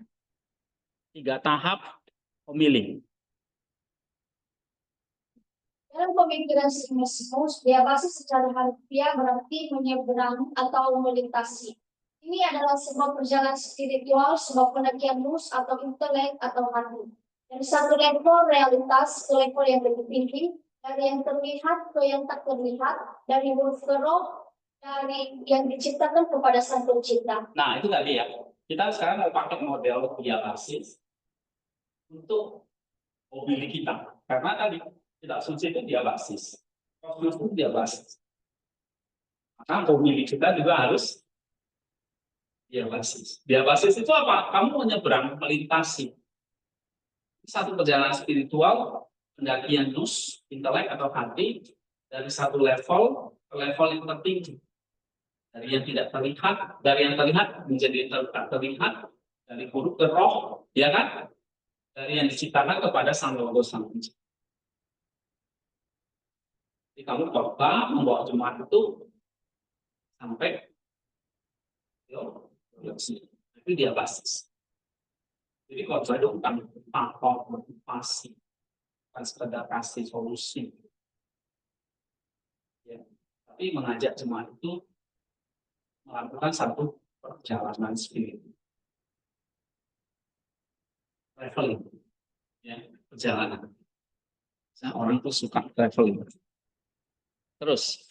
3 tahap homili. Dalam pemikiran sinismus, dia basis secara harfiah berarti menyeberang atau melintasi. Ini adalah sebuah perjalanan spiritual, sebuah pendakian nus atau intelek atau hati. Dari satu level realitas ke level yang lebih tinggi, dari yang terlihat ke yang tak terlihat, dari huruf ke roh, dari yang diciptakan kepada sang pencipta. Nah, itu tadi ya. Kita sekarang mau pakai model dia basis untuk homili kita. Karena tadi kita asumsi itu dia basis. Kosmos itu dia basis. Maka homili kita juga harus dia basis. Dia basis itu apa? Kamu menyeberang, melintasi. Satu perjalanan spiritual, pendakian nus, intelek atau hati, dari satu level ke level yang tertinggi. Dari yang tidak terlihat, dari yang terlihat menjadi tak terlihat, dari huruf ke roh, ya kan? Dari yang diciptakan kepada sang logos sang pencipta. Jadi kamu khotbah membawa jemaat itu sampai itu dia basis. Jadi khotbah itu bukan tanpa motivasi, bukan sekedar kasih solusi, ya. Tapi mengajak jemaat itu melakukan satu perjalanan spiritual, traveling, ya, perjalanan. Nah, orang tuh suka traveling. Terus,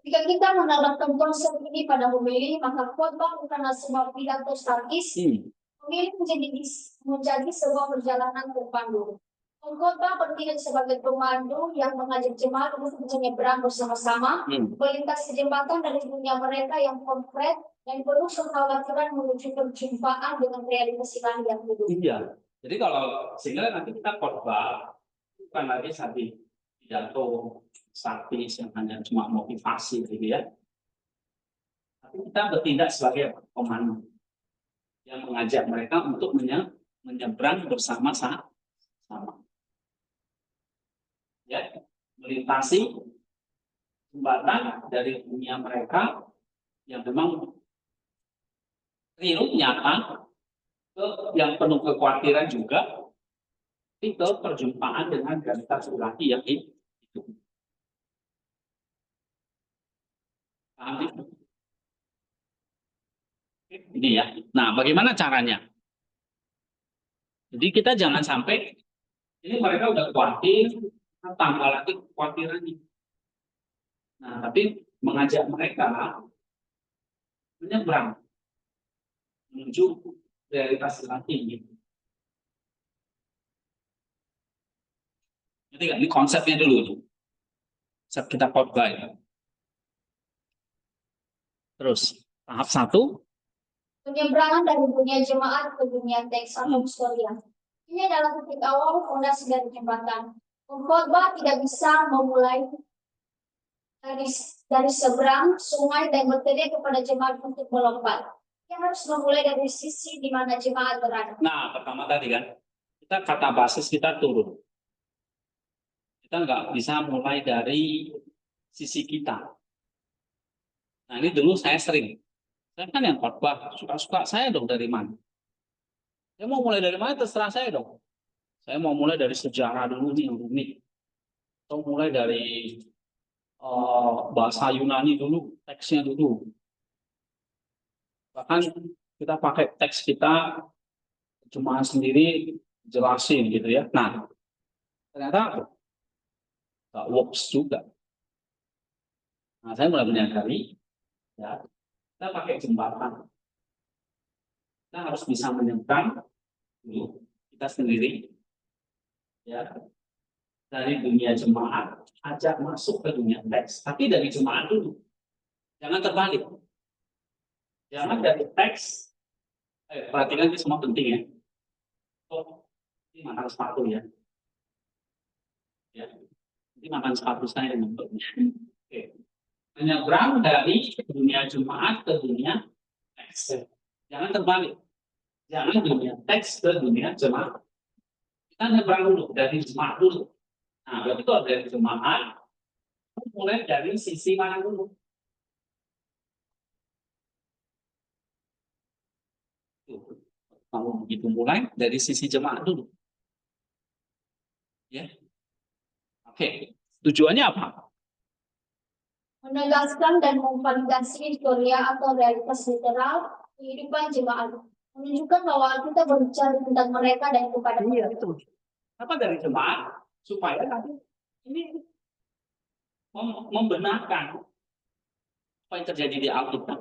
jika kita menerapkan konsep ini pada homili, maka khotbah bukanlah sebuah pidato statis. Homili menjadi sebuah perjalanan terpandu. Pengkhotbah bertindak sebagai pemandu yang mengajak jemaat untuk menyeberang bersama-sama, melintasi jembatan dari dunia mereka yang konkret dan penuh kekhawatiran menuju perjumpaan dengan realitas ilahi yang hidup. Iya, Jadi kalau sehingga nanti kita khotbah bukan lagi satu pidato statis yang hanya cuma motivasi gitu ya. Tapi kita bertindak sebagai pemandu yang mengajak mereka untuk menyeberang bersama-sama, ya, melintasi jembatan dari dunia mereka yang memang real nyata ke yang penuh kekhawatiran juga, tapi ke perjumpaan dengan realitas ilahi yang hidup. Paham ya? Ini ya. Nah, bagaimana caranya? Jadi kita jangan sampai ini mereka udah khawatir, tambah lagi kekhawatirannya. Nah, tapi mengajak mereka menyeberang menuju realitas ilahi gitu. Jadi ini konsepnya dulu. Konsep kita khotbah ya. Terus tahap 1. Penyeberangan dari dunia jemaat ke dunia teks atau historia. Ini adalah titik awal fondasi dari jembatan. Pengkhotbah tidak bisa memulai dari seberang sungai dan berteriak kepada jemaat untuk melompat. Dia harus memulai dari sisi di mana jemaat berada. Nah, pertama tadi kan, kita kata basis kita turun. Kita nggak bisa mulai dari sisi kita. Nah, ini dulu saya sering. Saya kan yang khotbah, suka-suka saya dong dari mana. Saya mau mulai dari mana terserah saya dong. Saya mau mulai dari sejarah dulu nih yang rumit. Atau mulai dari bahasa Yunani dulu, teksnya dulu. Bahkan kita pakai teks kita cuma sendiri jelasin gitu ya. Nah, ternyata nggak works juga. Nah, saya mulai menyadari, ya, kita pakai jembatan. Kita harus bisa menyeberang dulu kita sendiri, ya, dari dunia jemaat, ajak masuk ke dunia teks. Tapi dari jemaat dulu, jangan terbalik. Jangan dari teks. Perhatikan ini semua penting ya. Oh, ini makan sepatu ya. Ya, ini makan sepatu saya bentuknya. Oke. Menyeberang dari dunia jemaat ke dunia teks. Jangan terbalik. Jangan dunia teks ke dunia jemaat. Kita nyebrang dulu dari jemaat dulu. Nah, berarti kalau dari jemaat, mulai dari sisi mana dulu? Kalau begitu mulai dari sisi jemaat dulu. Ya. Oke. Tujuannya apa? Menegaskan dan memvalidasi historia atau realitas literal kehidupan jemaat. Menunjukkan bahwa kita berbicara tentang mereka dan kepada Iya, mereka. itu. Apa dari jemaat? Supaya nanti ini membenarkan apa yang terjadi di Alkitab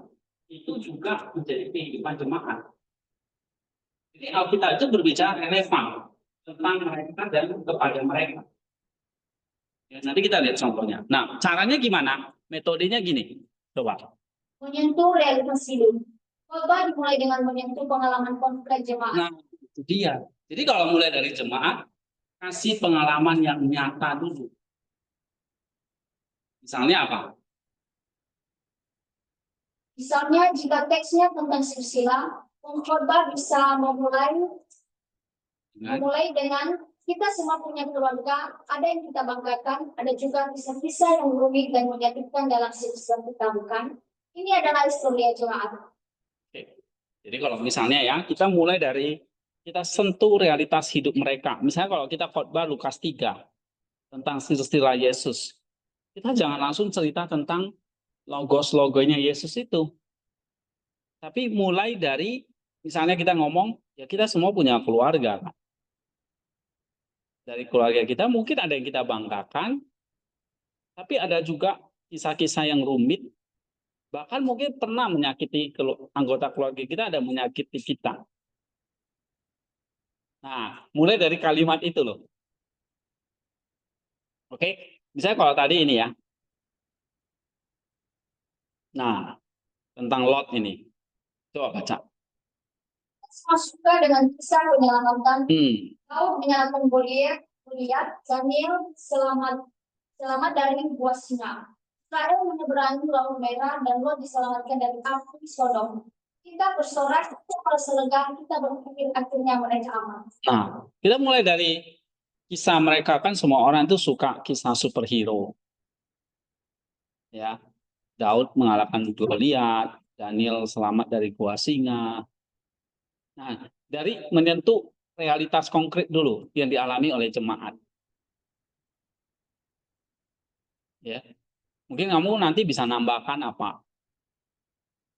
itu juga menjadi kehidupan jemaat. Jadi Alkitab itu berbicara relevan tentang mereka dan kepada mereka. Ya, nanti kita lihat contohnya. Nah, caranya gimana? Metodenya gini. Coba. Menyentuh realitas hidup. Khotbah dimulai dengan menyentuh pengalaman konkret jemaat. Nah, itu dia. Jadi kalau mulai dari jemaat, kasih pengalaman yang nyata dulu. Misalnya apa? Misalnya jika teksnya tentang silsilah, pengkhotbah bisa memulai dengan kita semua punya keluarga, ada yang kita banggakan, ada juga kisah-kisah yang rumit dan menyakitkan dalam silsilah kita, bukan? Ini adalah historia jemaat. Oke. Jadi kalau misalnya ya, kita mulai dari kita sentuh realitas hidup mereka. Misalnya kalau kita khotbah Lukas 3 tentang silsilah Yesus, kita jangan langsung cerita tentang logonya Yesus itu. Tapi mulai dari misalnya kita ngomong, ya kita semua punya keluarga. Dari keluarga kita mungkin ada yang kita banggakan, tapi ada juga kisah-kisah yang rumit, bahkan mungkin pernah menyakiti anggota keluarga kita, ada menyakiti kita. Nah, mulai dari kalimat itu loh. Oke, misalnya kalau tadi ini ya. Nah, tentang Lot ini. Coba baca. sangat suka dengan kisah penyelamatan Hmm. Daud menyelamatkan Goliat, Daniel selamat dari buah singa. Israel menyeberangi Laut Merah dan Lot diselamatkan dari api Sodom. Kita bersorak, kita merasa lega, kita berpikir akhirnya mereka aman. Nah, kita mulai dari kisah mereka, kan semua orang itu suka kisah superhero. Ya, Daud mengalahkan Goliat, Daniel selamat dari gua singa. Nah, dari menyentuh realitas konkret dulu yang dialami oleh jemaat. Ya, mungkin kamu nanti bisa nambahkan apa?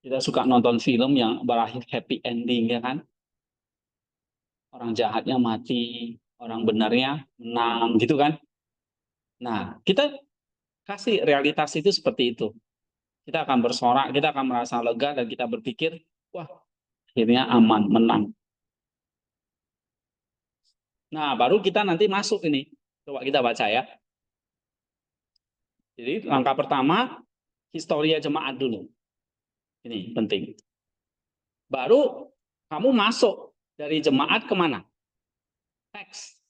Kita suka nonton film yang berakhir happy ending, ya kan? Orang jahatnya mati, orang benarnya menang, gitu kan? Nah, kita kasih realitas itu seperti itu. Kita akan bersorak, kita akan merasa lega, dan kita berpikir, wah, akhirnya aman, menang. Nah, baru kita nanti masuk ini. Coba kita baca ya. Jadi, langkah pertama, historia jemaat dulu. Ini penting. Baru kamu masuk dari jemaat kemana? Teks.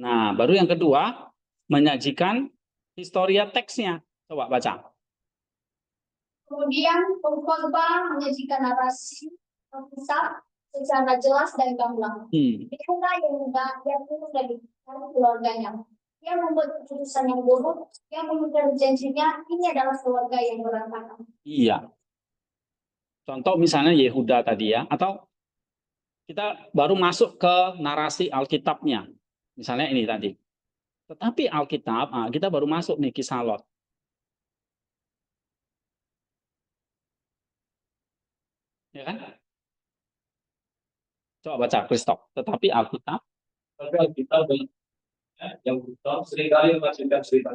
Nah, baru yang kedua, menyajikan historia teksnya. Coba baca. Kemudian pengkhotbah menyajikan narasi kisah secara jelas dan gamblang. Yehuda yang turun dari keluarganya. Dia membuat keputusan yang buruk, yang mengingkari janjinya, ini adalah keluarga yang berantakan. Iya. Contoh misalnya Yehuda tadi ya, atau kita baru masuk ke narasi Alkitabnya. Misalnya ini tadi. Tetapi Alkitab, kita baru masuk nih kisah Lot. Ya kan? Coba baca Kristok. Tetapi Alkitab, yang seringkali mengajarkan cerita.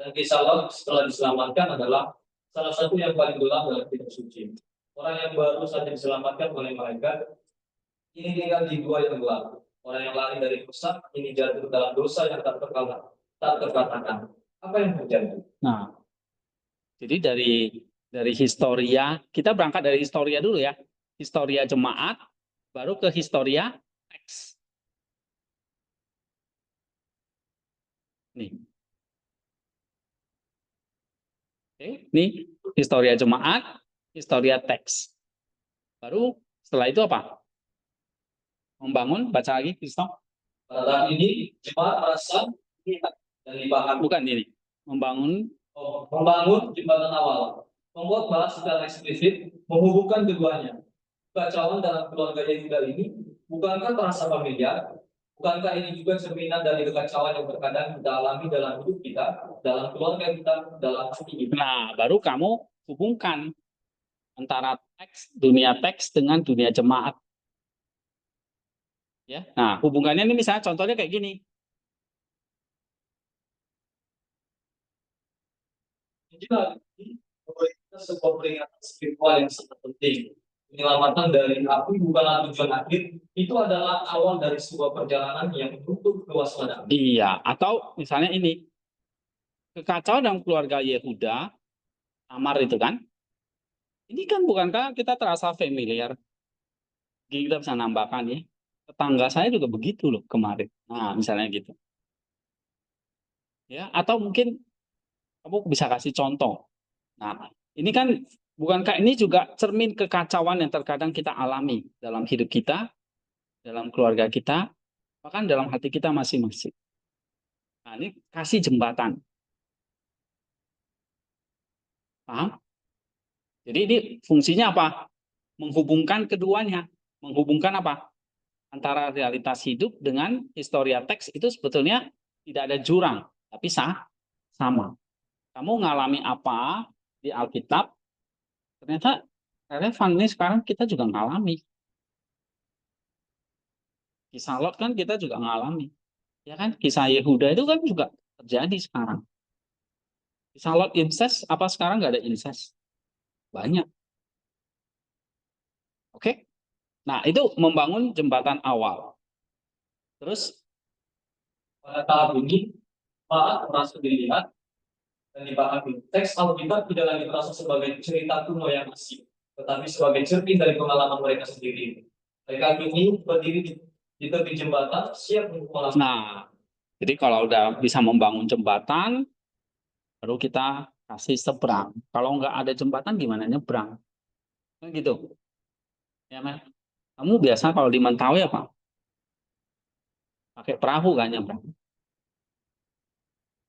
Dan kisah Lot setelah diselamatkan adalah salah satu yang paling gelap dalam kitab suci. Orang yang baru saja diselamatkan oleh malaikat, ini tinggal di gua yang gelap. Orang yang lari dari pusat, ini jatuh dalam dosa yang tak terkatakan. Apa yang terjadi? nah, jadi dari historia, kita berangkat dari historia dulu ya. Historia jemaat, baru ke historia teks. Nih. Oke, ini historia jemaat, historia teks. Baru setelah itu apa? Membangun, baca lagi, Kristo. Pada saat ini, jemaat merasa dan dipahami. Bukan ini. Membangun Jembatan awal. Membuat bahas secara eksplisit, menghubungkan keduanya. Kekacauan dalam keluarga Yehuda ini, bukankah terasa familiar? Bukankah ini juga cerminan dari kekacauan yang terkadang kita alami dalam hidup kita, dalam keluarga kita, dalam hati kita? Nah, baru kamu hubungkan antara dunia teks dengan dunia jemaat. Ya. Nah, hubungannya ini misalnya contohnya kayak gini. Inilah memberikan sebuah peringatan spiritual yang sangat penting. Penyelamatan dari api bukanlah tujuan akhir, itu adalah awal dari sebuah perjalanan yang butuh kewaspadaan. Iya, atau misalnya ini. Kekacauan dalam keluarga Yehuda, Tamar itu kan. Ini kan bukankah kita terasa familiar? Kita bisa nambahkan ya. Tetangga saya juga begitu loh kemarin. Nah, misalnya gitu. Ya, atau mungkin kamu bisa kasih contoh. Nah, ini kan bukankah ini juga cermin kekacauan yang terkadang kita alami dalam hidup kita, dalam keluarga kita, bahkan dalam hati kita masing-masing. Nah, ini kasih jembatan. Paham? Jadi ini fungsinya apa? Menghubungkan keduanya. Menghubungkan apa? Antara realitas hidup dengan historia teks itu sebetulnya tidak ada jurang, tapi sama. Kamu ngalami apa di Alkitab, ternyata relevan nih sekarang kita juga ngalami. Kisah Lot kan kita juga ngalami. Ya kan? Kisah Yehuda itu kan juga terjadi sekarang. Kisah Lot incest, apa sekarang nggak ada incest? Banyak. Oke? Nah, itu membangun jembatan awal. Terus Pada tahap ini, maaf merasa dilihat dan dipahami. Teks Alkitab tidak lagi terasa sebagai cerita kuno yang asing, tetapi sebagai cermin dari pengalaman mereka sendiri. Mereka kini berdiri di tepi jembatan, siap untuk melakukan. Nah, jadi kalau udah bisa membangun jembatan, baru kita kasih seberang. Kalau nggak ada jembatan, gimana nyebrang? Kan gitu. Ya, Mel? Kamu biasa kalau di Mentawai apa? Pakai perahu kan nyebrang.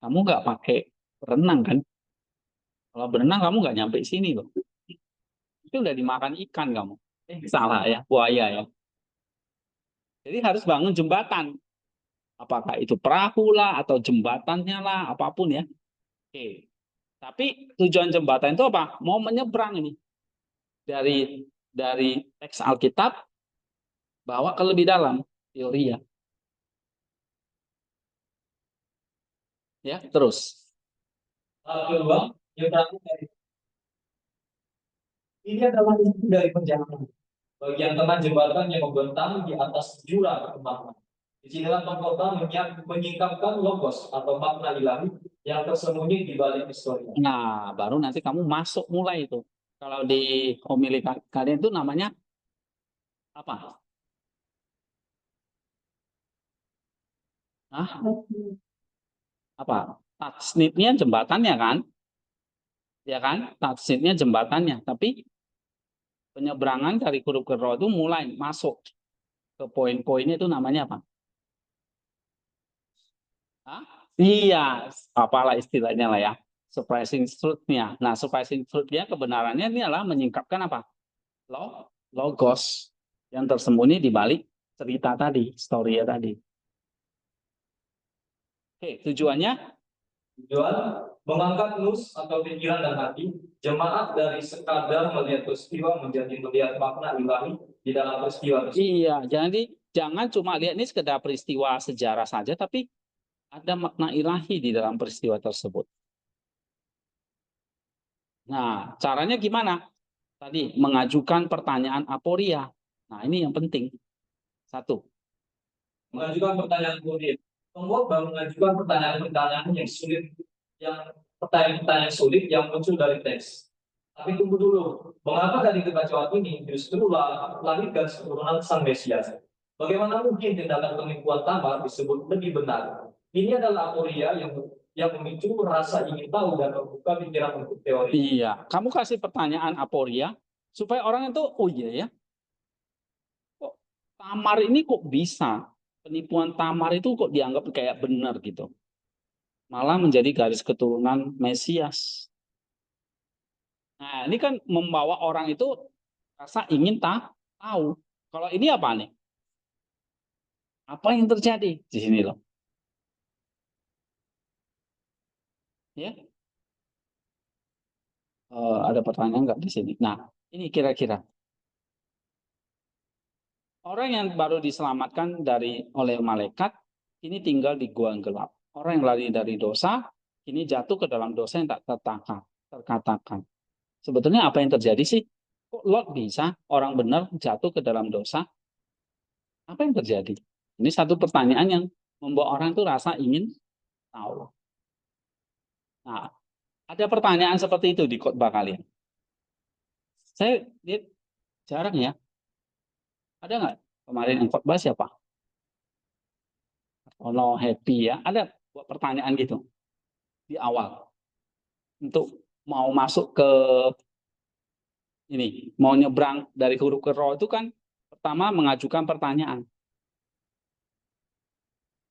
Kamu nggak pakai berenang kan? Kalau berenang kamu nggak nyampe sini loh. Itu udah dimakan ikan kamu. Salah ya, buaya ya. Jadi harus bangun jembatan. Apakah itu perahu lah, atau jembatannya lah, apapun ya. Oke. Tapi tujuan jembatan itu apa? Mau menyeberang ini. Dari teks Alkitab, bawa ke lebih dalam. Teori ya. Ya, terus. Kedua, nyebrang dari ini adalah inti dari perjalanan. Bagian tengah jembatan yang membentang di atas jurang kembangan. Disinilah mahkota menyingkapkan logos atau makna ilahi yang tersembunyi di balik histori. Nah, baru nanti kamu masuk mulai itu. Kalau di homili kalian itu namanya apa? Hah? Apa? Tatsnitnya jembatannya kan? Ya kan? Tatsnitnya jembatannya. Tapi penyeberangan dari huruf ke roh itu mulai masuk ke poin-poinnya itu namanya apa? Hah? Iya, apalah istilahnya lah ya. Surprising truth-nya. Nah, surprising truth-nya kebenarannya ini adalah menyingkapkan apa? Logos yang tersembunyi di balik cerita tadi, story tadi. Oke, tujuannya Tujuan mengangkat nus atau pikiran dan hati jemaat dari sekadar melihat peristiwa menjadi melihat makna ilahi di dalam peristiwa tersebut. iya, jadi jangan cuma lihat ini sekedar peristiwa sejarah saja, tapi ada makna ilahi di dalam peristiwa tersebut. Nah, caranya gimana? Tadi mengajukan pertanyaan aporia. Nah, ini yang penting. Satu. Mengajukan pertanyaan sulit. Pembuat baru mengajukan pertanyaan-pertanyaan yang sulit, yang pertanyaan-pertanyaan sulit yang muncul dari teks. Tapi tunggu dulu, mengapa dari kekacauan ini justru lahir dan keturunan Sang Mesias? Bagaimana mungkin tindakan penipuan Tamar disebut lebih benar? Ini adalah aporia yang memicu rasa ingin tahu dan membuka pikiran untuk teori. Iya, kamu kasih pertanyaan aporia supaya orang itu, oh iya ya, kok Tamar ini kok bisa? Penipuan Tamar itu kok dianggap kayak benar gitu. Malah menjadi garis keturunan Mesias. Nah, ini kan membawa orang itu rasa ingin tahu. Kalau ini apa nih? Apa yang terjadi di sini loh? Ya, ada pertanyaan nggak di sini? Nah, ini kira-kira orang yang baru diselamatkan oleh malaikat ini tinggal di gua gelap. Orang yang lari dari dosa ini jatuh ke dalam dosa yang tak terkatakan. Sebetulnya apa yang terjadi sih? Kok Lot bisa orang benar jatuh ke dalam dosa? Apa yang terjadi? Ini satu pertanyaan yang membuat orang itu rasa ingin tahu. Nah, ada pertanyaan seperti itu di khotbah kalian. Saya lihat jarang ya. Ada nggak kemarin yang khotbah siapa? Ono Happy ya. Ada buat pertanyaan gitu di awal untuk mau masuk ke ini, mau nyebrang dari huruf ke roh itu kan pertama mengajukan pertanyaan.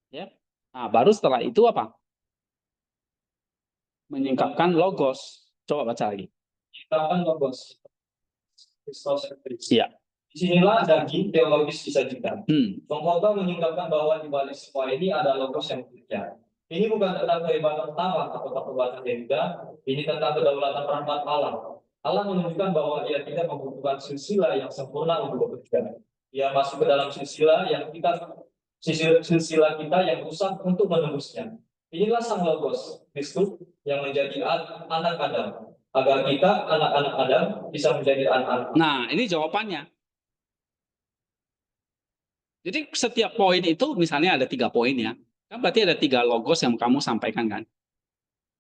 Ya. Nah, baru setelah itu apa? Menyingkapkan logos. Coba baca lagi. Menyingkapkan logos. Iya. Disinilah daging teologis disajikan. Pengkhotbah menyingkapkan bahwa di balik semua ini ada logos yang bekerja. Ini bukan tentang kehebatan Tamar atau kekuatan Yehuda, ini tentang kedaulatan rahmat Allah. Allah menunjukkan bahwa Ia tidak membutuhkan silsilah yang sempurna untuk bekerja. Ia masuk ke dalam silsilah kita yang rusak untuk menembusnya. Inilah sang logos, Kristus yang menjadi anak Adam, agar kita anak-anak Adam bisa menjadi anak-anak. Nah, ini jawabannya. Jadi setiap poin itu misalnya ada 3 poin ya. Kan berarti ada 3 logos yang kamu sampaikan kan.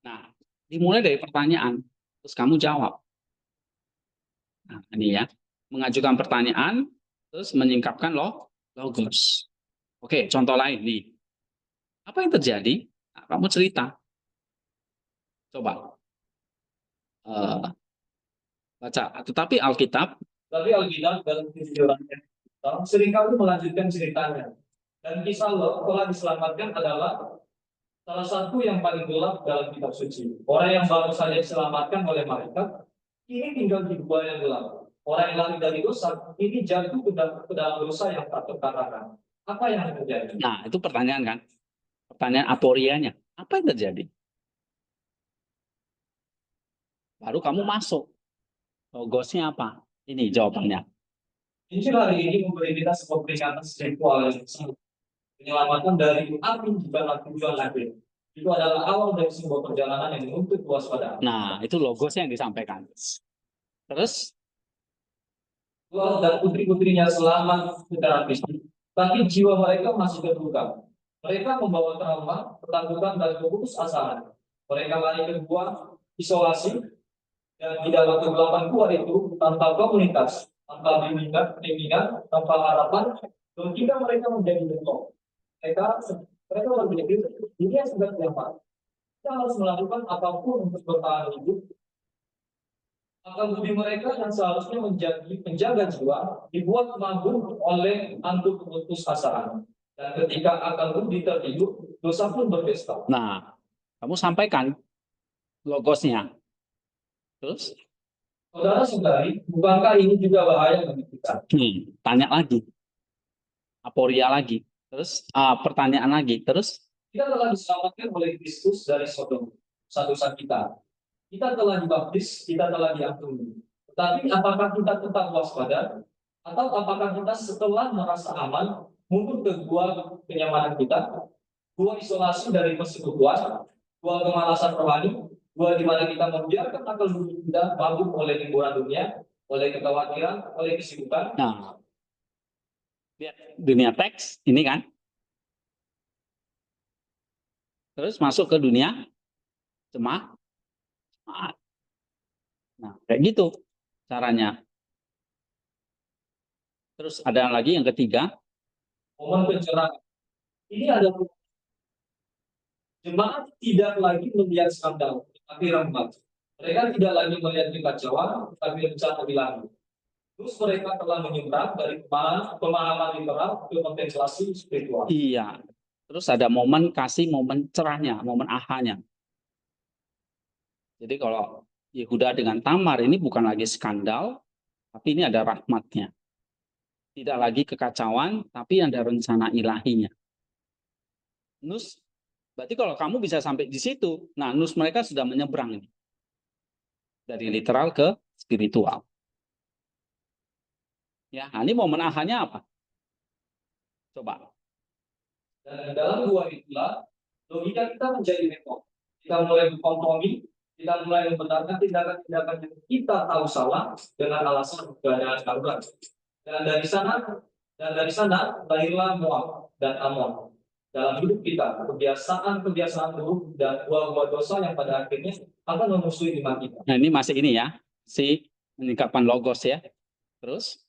Nah, dimulai dari pertanyaan, terus kamu jawab. Nah, ini ya, mengajukan pertanyaan, terus menyingkapkan logos. Oke, contoh lain nih. Apa yang terjadi? Nah, kamu cerita. Coba baca. Tetapi Alkitab, Tapi Alkitab dalam kejujurannya seringkali melanjutkan ceritanya. Dan kisah Lot telah diselamatkan adalah salah satu yang paling gelap dalam kitab suci. Orang yang baru saja diselamatkan oleh malaikat, kini tinggal di gua yang gelap. Orang yang lari dari dosa, kini jatuh ke dalam dosa yang tak terkatakan. Apa yang terjadi? nah itu pertanyaan kan? Pertanyaan aporianya. Apa yang terjadi? Baru kamu masuk. Logosnya apa? Ini jawabannya. Injil hari ini memberi kita sebuah peringatan spiritual yang besar. Penyelamatan dari api bukanlah tujuan akhir. Itu adalah awal dari sebuah perjalanan yang menuntut kewaspadaan. Nah, itu logosnya yang disampaikan. Terus, Lot dan putri-putrinya selamat secara fisik, tapi jiwa mereka masih terluka. Mereka membawa trauma, ketakutan, dan keputusasaan. Mereka lari ke gua, isolasi, dan di dalam kegelapan gua itu, tanpa komunitas, tanpa bimbingan, tanpa harapan, ketika mereka menjadi bentuk, mereka berpikir, dunia sudah kiamat. Kita harus melakukan apapun untuk bertahan hidup. Akal budi mereka yang seharusnya menjadi penjaga jiwa dibuat mabuk oleh hantu keputusasaan. Dan ketika akal budi tertidur, dosa pun berpesta. nah, kamu sampaikan logosnya. Terus, Saudara-saudari, bukankah ini juga bahaya bagi kita? tanya lagi. Aporia lagi. Terus, pertanyaan lagi. Terus, Kita telah diselamatkan oleh Kristus dari Sodom, satu-satu kita. Kita telah dibaptis, kita telah diampuni. Tetapi apakah kita tetap waspada? Atau apakah kita setelah merasa aman, mundur ke gua kenyamanan kita, gua isolasi dari persekutuan, gua kemalasan rohani, gua di mana kita membiarkan akal budi kita mabuk oleh hiburan dunia, oleh kekhawatiran, oleh kesibukan. nah, lihat dunia teks, ini kan. Terus masuk ke dunia jemaat. Nah, kayak gitu caranya. Terus ada lagi yang ketiga. Momen pencerahan. Ini adalah jemaat tidak lagi melihat skandal, tapi rahmat. Mereka tidak lagi melihat kekacauan, tapi rencana ilahi. Terus mereka telah menyeberang dari pemahaman literal ke kontemplasi spiritual. Iya. Terus ada momen kasih, momen cerahnya, momen ahanya. Jadi kalau Yehuda dengan Tamar ini bukan lagi skandal, tapi ini ada rahmatnya. Tidak lagi kekacauan, tapi ada rencana ilahinya. Nus, berarti kalau kamu bisa sampai di situ, nah nus mereka sudah menyeberang ini. Dari literal ke spiritual. Ya, nah ini momen ahanya apa? Coba. Dan dalam dua itulah, logika kita menjadi repot. Kita mulai berkompromi, kita mulai membenarkan tindakan-tindakan yang kita tahu salah dengan alasan keadaan darurat. Dan dari sana lahirlah Moab dan Amon. Dalam hidup kita, kebiasaan-kebiasaan buruk dan buah-buah dosa yang pada akhirnya akan memusuhi iman kita. Nah ini masih ini ya, si menyingkapkan logos ya. Terus?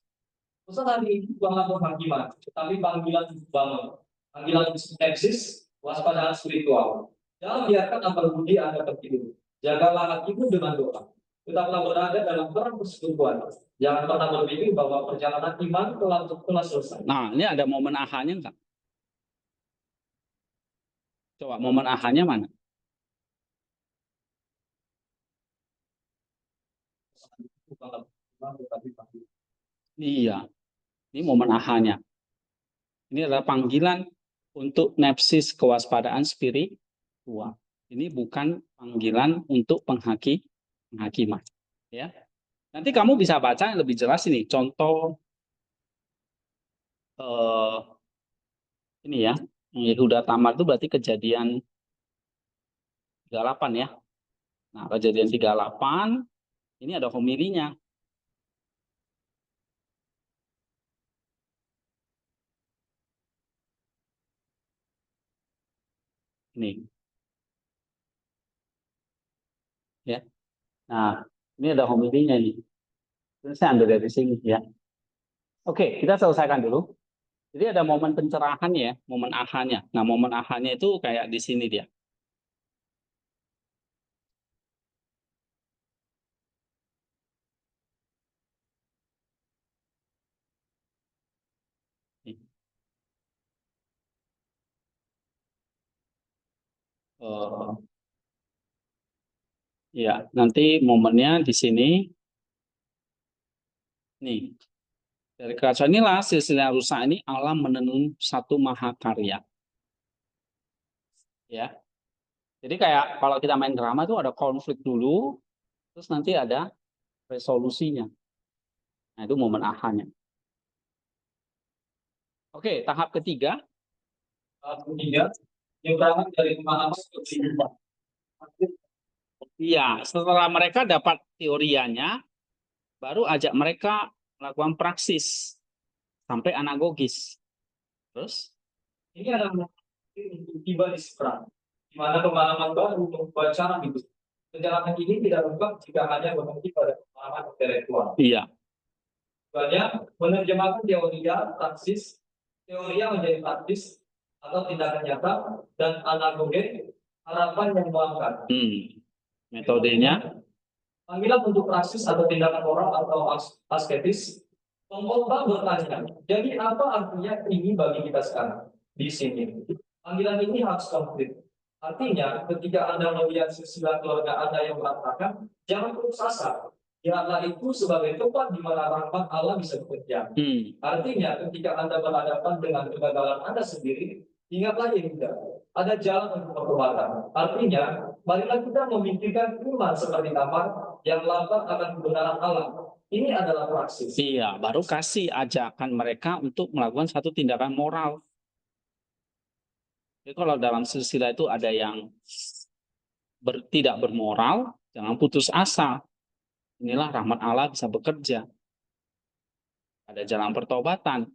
Pesan hari ini bukanlah penghakiman, tetapi panggilan untuk bangun. Panggilan untuk eksis, waspadaan spiritual. Jangan biarkan akal budi Anda tertidur. Jagalah hatimu dengan doa. Tetaplah berada dalam perang persekutuan. Jangan pernah berpikir bahwa perjalanan iman telah selesai. Nah, ini ada momen ahanya enggak? Coba momen ahanya mana? Iya, ini momen ahanya. Ini adalah panggilan untuk nepsis kewaspadaan spiritual. Ini bukan panggilan untuk penghakiman. Ya, nanti kamu bisa baca yang lebih jelas ini. Contoh ini ya, Yehuda Tamar itu berarti kejadian 38 ya. Nah, kejadian 38 ini ada homilinya. Ini ya. Nah, ini ada homilinya ini. Saya ambil dari sini ya. Oke, kita selesaikan dulu. Jadi ada momen pencerahan ya, momen ahanya. Nah, momen ahanya itu kayak di sini dia. Ya, nanti momennya di sini. Nih, dari kerajaan inilah silsilah rusak ini Allah menenun satu mahakarya. Ya, jadi kayak kalau kita main drama itu ada konflik dulu, terus nanti ada resolusinya. Nah, itu momen ahanya. Oke, tahap ketiga. Ketiga, penyeberangan dari pemahaman ke kehidupan. Iya, setelah mereka dapat teorianya, baru ajak mereka melakukan praksis sampai anagogis. Terus, Ini adalah untuk tiba di seberang, di mana pemahaman baru membuat cara hidup. Perjalanan ini tidak lengkap jika hanya berhenti pada pemahaman intelektual. iya, Banyak menerjemahkan teorinya praksis, teorinya menjadi praktis atau tindakan nyata dan analogi harapan yang muangkan. metodenya. Panggilan untuk praksis atau tindakan moral atau asketis. Pengkhotbah bertanya, jadi apa artinya ini bagi kita sekarang di sini? Panggilan ini harus konkret. Artinya, ketika Anda melihat silsilah keluarga Anda yang berantakan, jangan putus asa. Lihatlah itu sebagai tempat di mana rahmat Allah bisa bekerja. Artinya, ketika Anda berhadapan dengan kegagalan Anda sendiri, ingatlah yang tidak. Ada jalan untuk pertobatan. Artinya, marilah kita memikirkan iman seperti Tamar yang lambat akan kebenaran Allah. Ini adalah praksis. Iya, baru kasih ajakan mereka untuk melakukan satu tindakan moral. Jadi kalau dalam silsilah itu ada yang tidak bermoral, jangan putus asa. Inilah rahmat Allah bisa bekerja. Ada jalan pertobatan.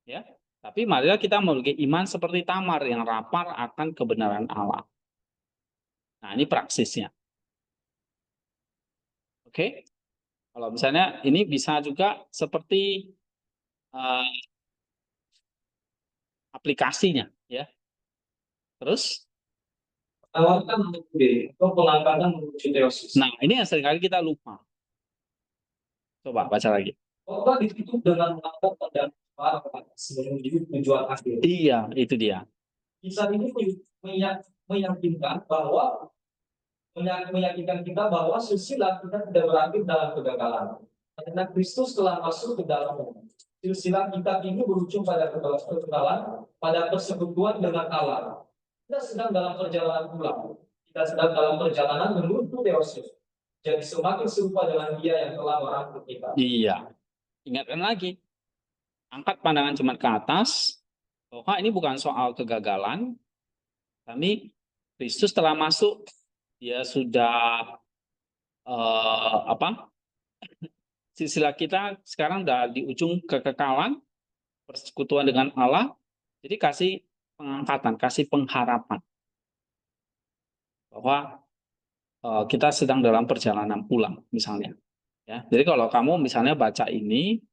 Ya, tapi marilah kita memiliki iman seperti Tamar yang rapar akan kebenaran Allah. Nah, ini praksisnya. Oke? Kalau misalnya ini bisa juga seperti aplikasinya, ya. Terus? Tawarkan untuk diri, atau pelanggaran menuju teosis. Nah, ini yang seringkali kita lupa. Coba baca lagi. Khotbah ditutup dengan menganggap pada menuju tujuan akhir. Iya, itu dia. Kisah ini meyakinkan bahwa meyakinkan kita bahwa silsilah kita tidak berakhir dalam kegagalan. Karena Kristus telah masuk ke dalamnya. Silsilah kita ini berujung pada kebenaran, pada persekutuan dengan Allah. Kita sedang dalam perjalanan pulang. Kita sedang dalam perjalanan menuju teosis. Jadi semakin serupa dengan Dia yang telah merangkul kita. Iya. Ingatkan lagi. Angkat pandangan jemaat ke atas. Bahwa ini bukan soal kegagalan. Tapi Kristus telah masuk. Dia sudah silsilah kita sekarang sudah di ujung kekekalan, persekutuan dengan Allah. Jadi kasih pengangkatan, kasih pengharapan bahwa kita sedang dalam perjalanan pulang, misalnya. Ya, jadi kalau kamu misalnya baca ini,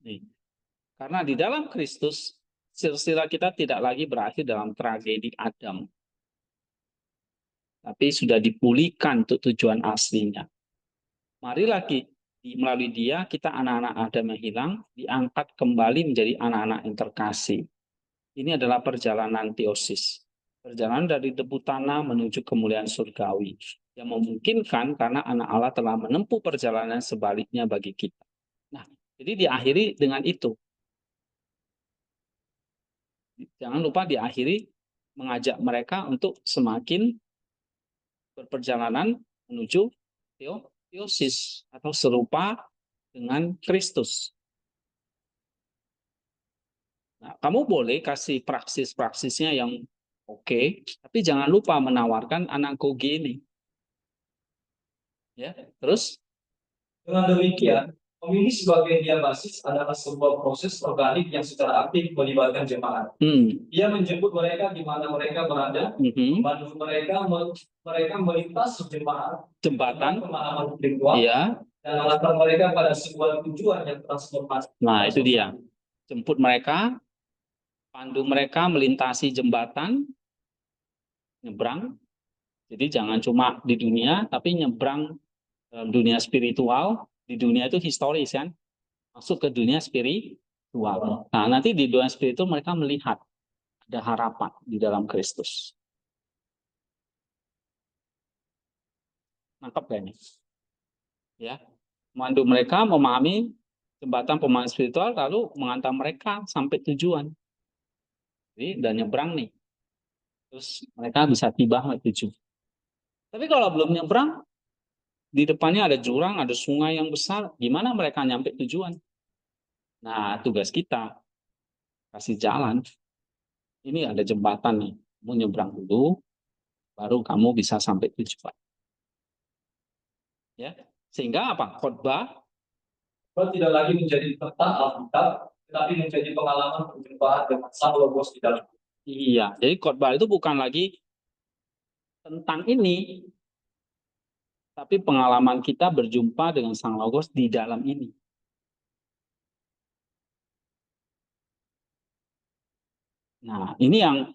nih, karena di dalam Kristus silsilah kita tidak lagi berakhir dalam tragedi Adam, tapi sudah dipulihkan untuk tujuan aslinya. Mari lagi melalui Dia kita anak-anak Adam yang hilang diangkat kembali menjadi anak-anak yang terkasih. Ini adalah perjalanan teosis, perjalanan dari debu tanah menuju kemuliaan surgawi yang memungkinkan karena anak Allah telah menempuh perjalanan sebaliknya bagi kita. Nah, jadi diakhiri dengan itu. Jangan lupa diakhiri mengajak mereka untuk semakin berperjalanan menuju teosis atau serupa dengan Kristus. Nah, kamu boleh kasih praksis-praksisnya yang oke, tapi jangan lupa menawarkan anagogi ini. Ya, terus? Dengan demikian, Memilih sebagai media basis adalah sebuah proses organik yang secara aktif melibatkan jemaat. Ia menjemput mereka di mana mereka berada, membantu mereka melintas jembatan pemahaman spiritual, dan mengantar mereka pada sebuah tujuan yang transformasi. Nah, itu dia. Jemput mereka, pandu mereka melintasi jembatan, nyebrang. Jadi jangan cuma di dunia, tapi nyebrang dalam dunia spiritual. Di dunia itu historis kan, masuk ke dunia spiritual. Nah, nanti di dunia spiritual mereka melihat ada harapan di dalam Kristus. Nangkep gak ini? Ya, memandu mereka memahami jembatan pemahaman spiritual, lalu mengantar mereka sampai tujuan. Jadi udah nyebrang nih, terus mereka bisa tiba sampai tujuan. Tapi kalau belum nyebrang, di depannya ada jurang, ada sungai yang besar, gimana mereka nyampe tujuan? Nah, tugas kita kasih jalan. Ini ada jembatan nih, mau nyebrang dulu, baru kamu bisa sampai tujuan. Ya, sehingga apa? Khotbah Tidak lagi menjadi peta Alkitab, tetapi menjadi pengalaman perjumpaan dengan Sang Logos di dalam. Iya, jadi khotbah itu bukan lagi tentang ini, tapi pengalaman kita berjumpa dengan Sang Logos di dalam ini. Nah, ini yang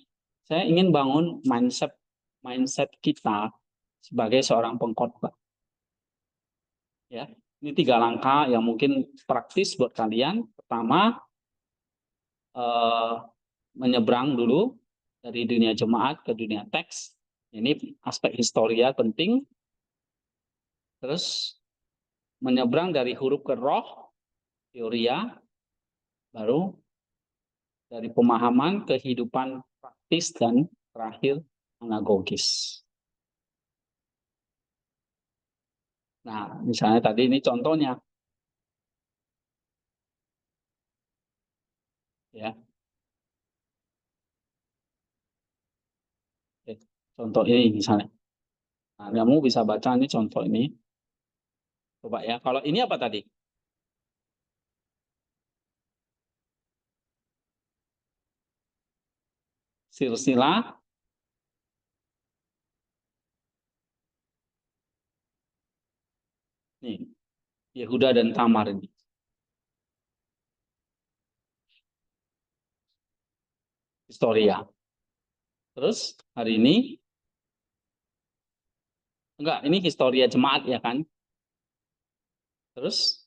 saya ingin bangun mindset kita sebagai seorang pengkhotbah. Ya, ini 3 langkah yang mungkin praktis buat kalian. Pertama, menyeberang dulu dari dunia jemaat ke dunia teks. Ini aspek historia penting. Terus menyeberang dari huruf ke roh, teoria, baru dari pemahaman ke kehidupan praktis, dan terakhir anagogis. Nah, misalnya tadi ini contohnya. Ya. Contoh ini misalnya. Nah, kamu bisa baca ini contoh ini. Coba ya. Kalau ini apa tadi? Silsilah nih, Yehuda dan Tamar ini. Historia. Terus hari ini enggak, ini historia jemaat ya kan? Terus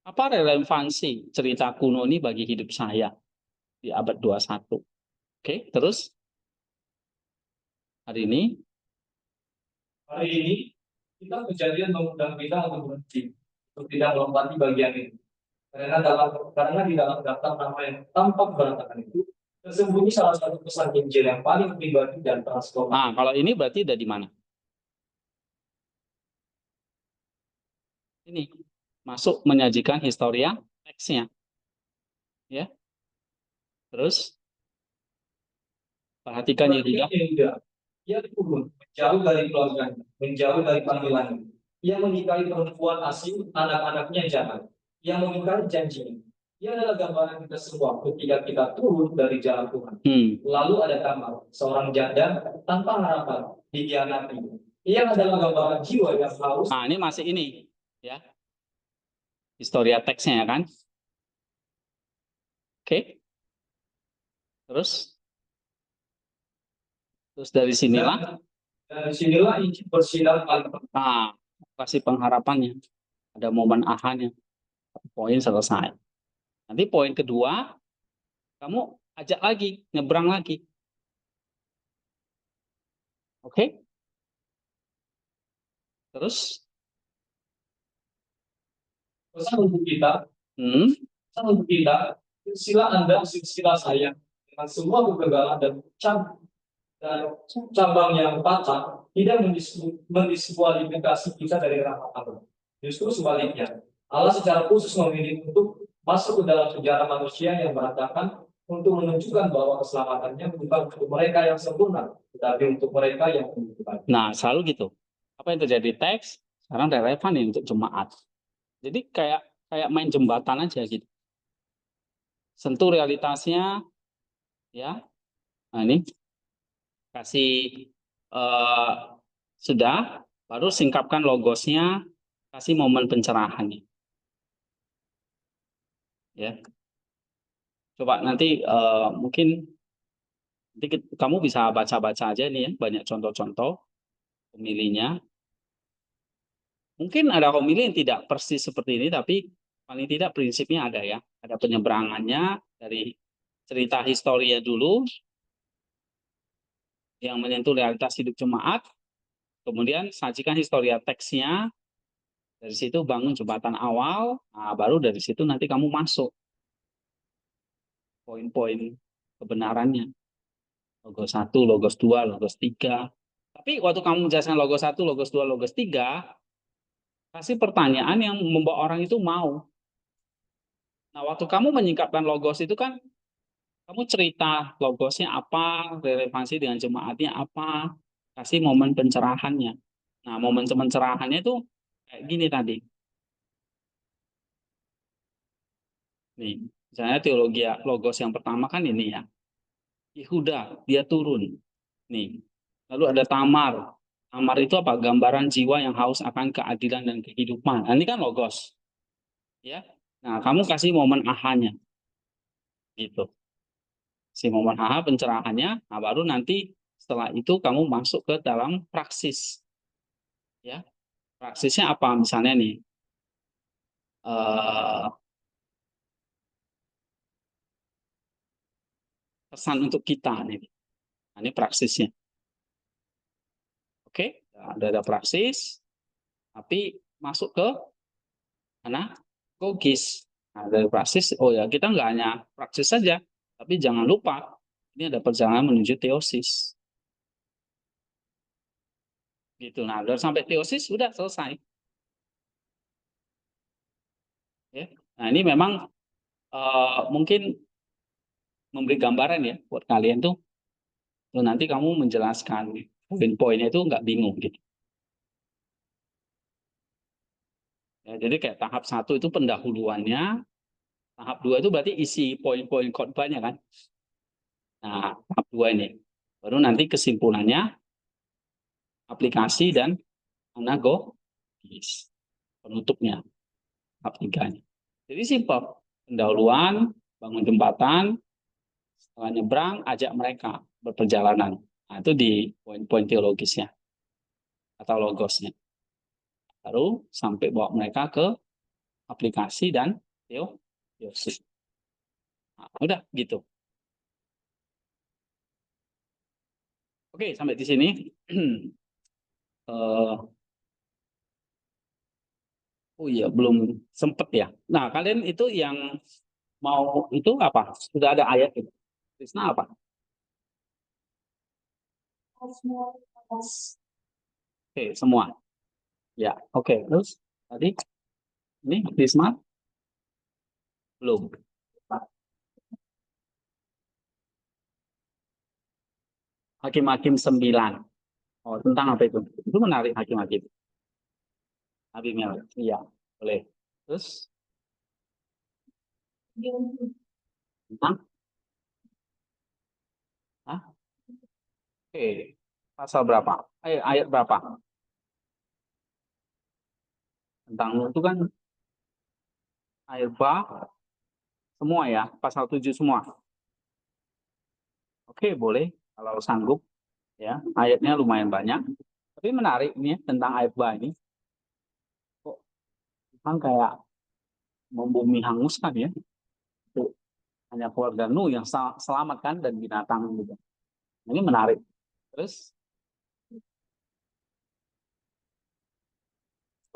apa relevansi cerita kuno ini bagi hidup saya di abad 21? Oke, terus hari ini kita kejadian mengundang kita untuk berhenti, untuk tidak melompati bagian ini. Karena di dalam daftar nama yang tampak berantakan itu tersembunyi salah satu pesan Injil yang paling pribadi dan transformatif. Nah, kalau ini berarti ada di mana? Ini masuk menyajikan historia teksnya. Ya. Terus perhatikan Yehuda. Ia turun, menjauh dari keluarganya, menjauh dari panggilannya. Ia menikahi perempuan asing, anak-anaknya jangan. Ia meningkari janjinya. Ia adalah gambaran kita semua ketika kita turun dari jalan Tuhan. Lalu ada Tamar, seorang janda tanpa harapan, dikhianati. Ia adalah gambaran jiwa yang haus. Nah, ini masih ini, ya. Historia teksnya ya kan? Oke. Terus dari sinilah. Dari sinilah Injil bersinar paling penting. Nah, kasih pengharapannya. Ada momen ahanya. Poin selesai. Nanti poin kedua, kamu ajak lagi, nyebrang lagi. Oke? Terus? Pesan untuk kita, pesan untuk kita, silsilah Anda, silsilah saya, dengan semua kegagalan dan cabang yang patah, tidak mendiskualifikasi kita dari rahmat Allah. Justru sebaliknya, Allah secara khusus memilih untuk masuk ke dalam sejarah manusia yang berantakan untuk menunjukkan bahwa keselamatannya bukan untuk mereka yang sempurna, tetapi untuk mereka yang membutuhkan. Nah, selalu gitu. Apa yang terjadi? Teks Sekarang relevan nih untuk jemaat. Jadi kayak main jembatan aja gitu. Sentuh realitasnya, ya. Nah ini kasih eh, sudah, baru singkapkan logosnya, kasih momen pencerahannya. Ya, coba nanti mungkin nanti kamu bisa baca-baca aja nih ya, banyak contoh-contoh pemilihnya. Mungkin ada homili yang tidak persis seperti ini, tapi paling tidak prinsipnya ada ya. Ada penyeberangannya dari cerita historia dulu yang menyentuh realitas hidup jemaat. Kemudian sajikan historia teksnya, dari situ bangun jembatan awal, nah, baru dari situ nanti kamu masuk poin-poin kebenarannya. Logos 1, logos 2, logos 3. Tapi waktu kamu menjelaskan logos 1, logos 2, logos 3, kasih pertanyaan yang membawa orang itu mau. Nah, waktu kamu menyingkapkan logos itu kan kamu cerita logosnya apa, relevansi dengan jemaatnya apa, kasih momen pencerahannya. Nah, momen pencerahannya itu kayak gini tadi. Nih, misalnya teologi logos yang pertama kan ini ya. Yehuda, dia turun. Nih. Lalu ada Tamar. Tamar itu apa? Gambaran jiwa yang haus akan keadilan dan kehidupan. Nah, ini kan logos. Ya. Nah, kamu kasih momen ahanya. Gitu. Si momen aha pencerahannya, nah baru nanti setelah itu kamu masuk ke dalam praksis. Ya. Praksisnya apa? Misalnya nih, eh, pesan untuk kita nih. Nah, ini praksisnya. Oke, ada praksis, tapi masuk ke mana? Logis. Nah, dari praksis, oh ya kita nggak hanya praksis saja, tapi jangan lupa ini ada perjalanan menuju teosis. Gitu. Nah, udah sampai teosis sudah selesai. Ya. Nah, ini memang mungkin memberi gambaran ya buat kalian tuh. Tuh nanti kamu menjelaskan poin-poinnya itu nggak bingung gitu. Ya, jadi kayak tahap 1 itu pendahuluannya, tahap 2 itu berarti isi poin-poin khotbahnya kan. Nah, tahap 2 ini. Baru nanti kesimpulannya aplikasi dan anagogis penutupnya tahap 3-nya. Jadi simpel. Pendahuluan, bangun jembatan, setelah nyebrang, ajak mereka berperjalanan. Nah, itu di poin-poin teologisnya atau logosnya. Baru sampai bawa mereka ke aplikasi dan teosis. Nah, udah gitu. Oke, sampai di sini. Oh iya, belum sempet ya. Nah, kalian itu yang mau itu apa? Sudah ada ayat itu. Krisna apa? Oke, semua. Ya, oke. Terus tadi ini Krisma belum. Hakim-hakim 9. Oh, tentang apa itu? Itu menarik hakim-hakim. Abimelek. Iya, boleh. Terus tentang ah, oke. Pasal berapa? Ayat berapa? Tentang itu kan ayat bah semua ya, pasal 7 semua. Oke, boleh kalau sanggup ya. Ayatnya lumayan banyak. Tapi menarik ini ya, tentang ayat bah ini. Kok kan kayak membumi hanguskan ya. Itu hanya keluarga Nuh yang selamat kan dan binatang juga. Ini menarik. Terus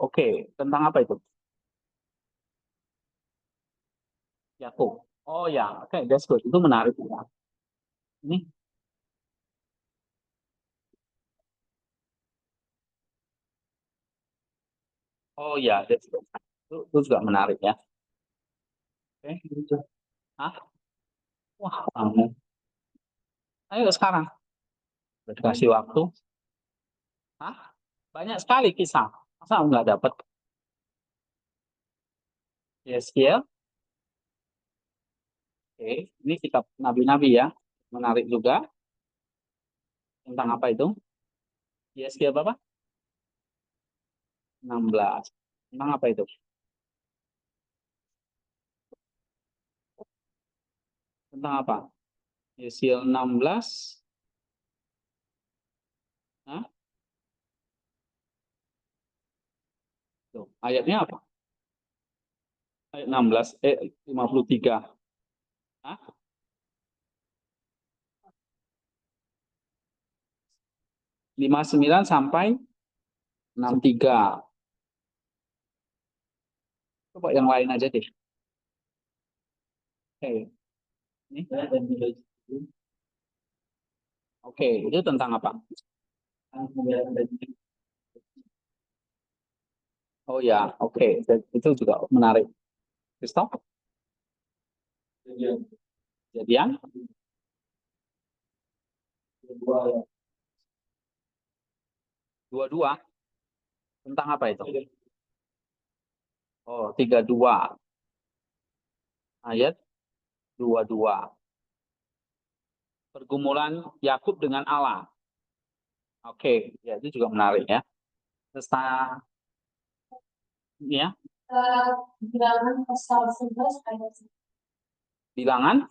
oke, tentang apa itu? Yakub. Oh ya, oke, that's good. Itu menarik ya. Ini oh ya, that's good. Itu juga menarik ya. Oke, gitu. Ah, wah, kamu. Ayo sekarang. Udah dikasih waktu. Hah? Banyak sekali kisah. Masa nggak dapat? Yeskiel. Oke, ini kitab nabi-nabi ya. Menarik juga. Tentang apa itu? Yeskiel berapa? 16. Tentang apa itu? Tentang apa? Yeskiel 16. Hah? Tuh, ayatnya apa? Ayat 16, 53. Hah? 59 sampai 63. Coba yang lain aja deh. Oke, ini. Oke, itu tentang apa? Oh ya, oke. Itu juga menarik. Christoph, jadian dua-dua. Tentang apa itu? Oh, 32. Ayat 22. Pergumulan Yakub dengan Allah. Oke, ya itu juga menarik ya. Terus ya, Bilangan pasal 11 ayat bilangan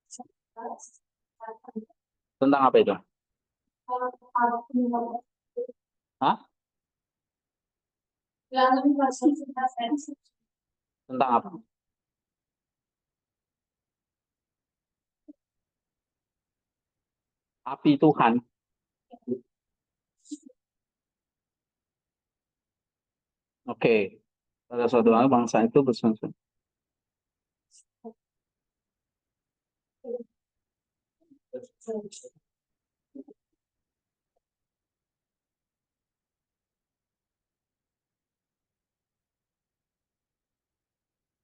11. tentang apa itu? Hah? Bilangan pasal 11 ayat 11. Tentang apa? Api Tuhan. Oke. Pada suatu hari bangsa itu bersunsun.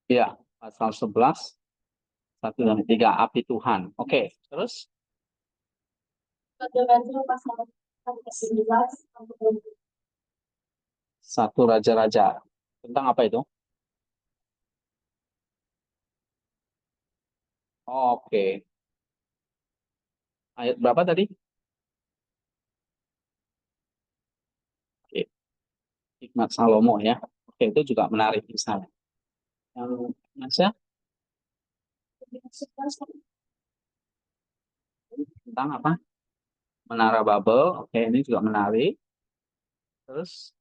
Ya, pasal 11, 1 dan 3, api Tuhan. Oke, terus Raja-raja pasal 11 sampai 20. 1 Raja-Raja. Tentang apa itu? Oke. Ayat berapa tadi? Oke. Hikmat Salomo ya. Oke, itu juga menarik misalnya. Yang Masya, tentang apa? Menara Babel. Oke, ini juga menarik. Terus,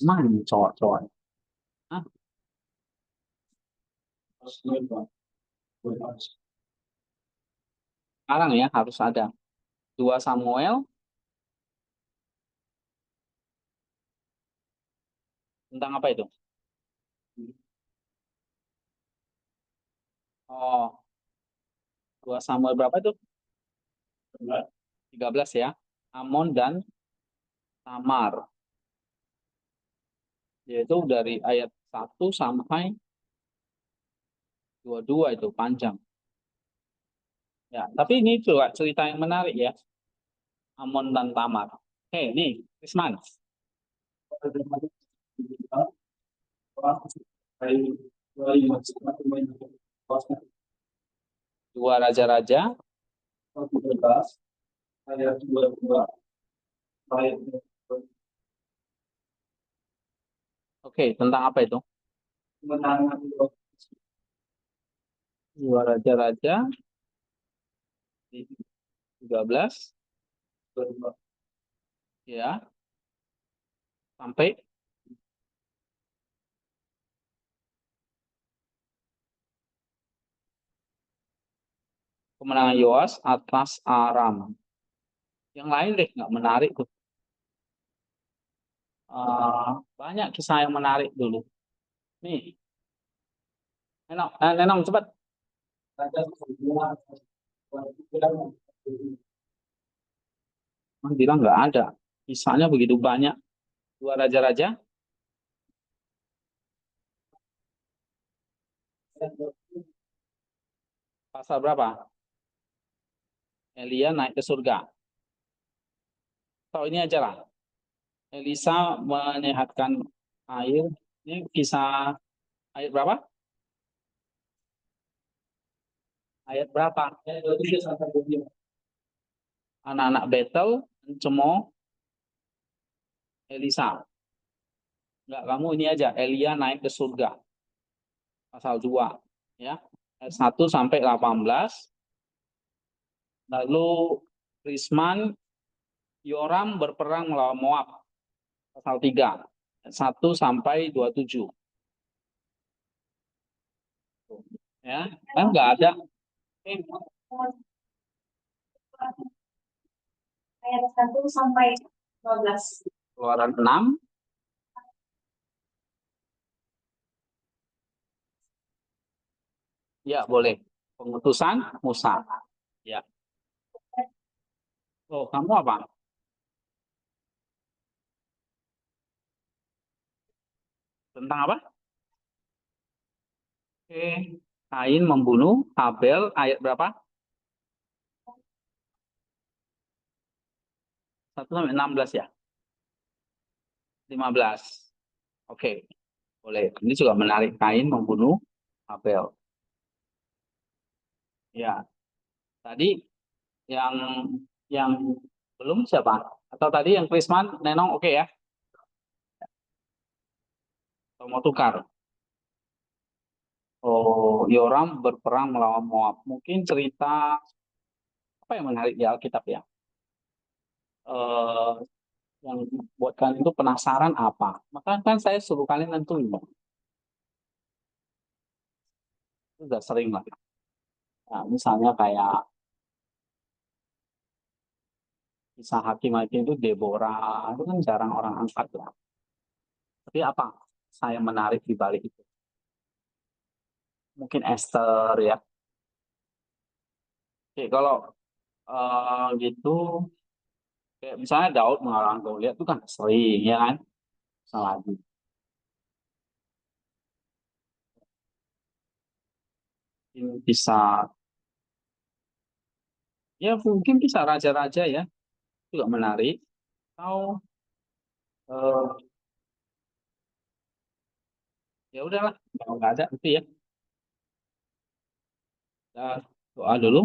mana nih cowok-cowok? Ah, sekarang ya harus ada 2 Samuel tentang apa itu? Oh, 2 Samuel berapa itu? 13 ya. Amon dan Tamar. Yaitu dari ayat 1 sampai 22 itu panjang. Ya, tapi ini juga cerita yang menarik ya. Amon dan Tamar. Oke, nih, Risman. Dua raja-raja. Oke, tentang apa itu? Dua raja-raja 13 ya sampai kemenangan Yoas atas Aram. Yang lain deh nggak menarik tuh. Banyak kisah yang menarik dulu. Nih, Nenong cepat. Bilang nggak ada. Kisahnya begitu banyak. Dua raja-raja. Pasal berapa? Elia naik ke surga. Atau ini aja lah. Elisa menyehatkan air. Ini kisah ayat berapa? Ayat berapa? Ayat 23 sampai 25. Anak-anak Betel mencemooh Elisa. Enggak, kamu ini aja. Elia naik ke surga. Pasal 2. Ya. Ayat 1 sampai 18. Lalu Risman, Yoram berperang melawan Moab. Pasal 3. Ayat 1 sampai 27. Ya, kan enggak ada. Ayat 1 sampai 12. Keluaran 6. Ya, boleh. Pengutusan Musa. Ya. Oh, kamu apa? Tentang apa? Oke. Kain membunuh Habel, ayat berapa? 1 sampai 16 ya? 15. Oke, boleh. Ini juga menarik. Kain membunuh Habel. Ya, tadi yang yang belum siapa? Atau tadi yang Krisman, Nenong oke ya? Atau mau tukar? Oh, Yoram berperang melawan Moab. Mungkin cerita apa yang menarik di Alkitab ya? Eh, yang buat kalian itu penasaran apa? Maka kan saya suruh kalian nentuin. Itu udah sering lah. Nah, misalnya kayak kisah hakim-hakim itu Deborah, itu kan jarang orang angkat lah. Tapi apa saya menarik di balik itu? Mungkin Esther ya. Oke, kalau gitu, kayak misalnya Daud mengalahkan Goliat itu kan sering ya kan? Salah lagi. Mungkin bisa, ya mungkin bisa raja-raja ya, juga menarik. Atau eh, ya udahlah, kalau nggak ada itu ya. Kita doa dulu.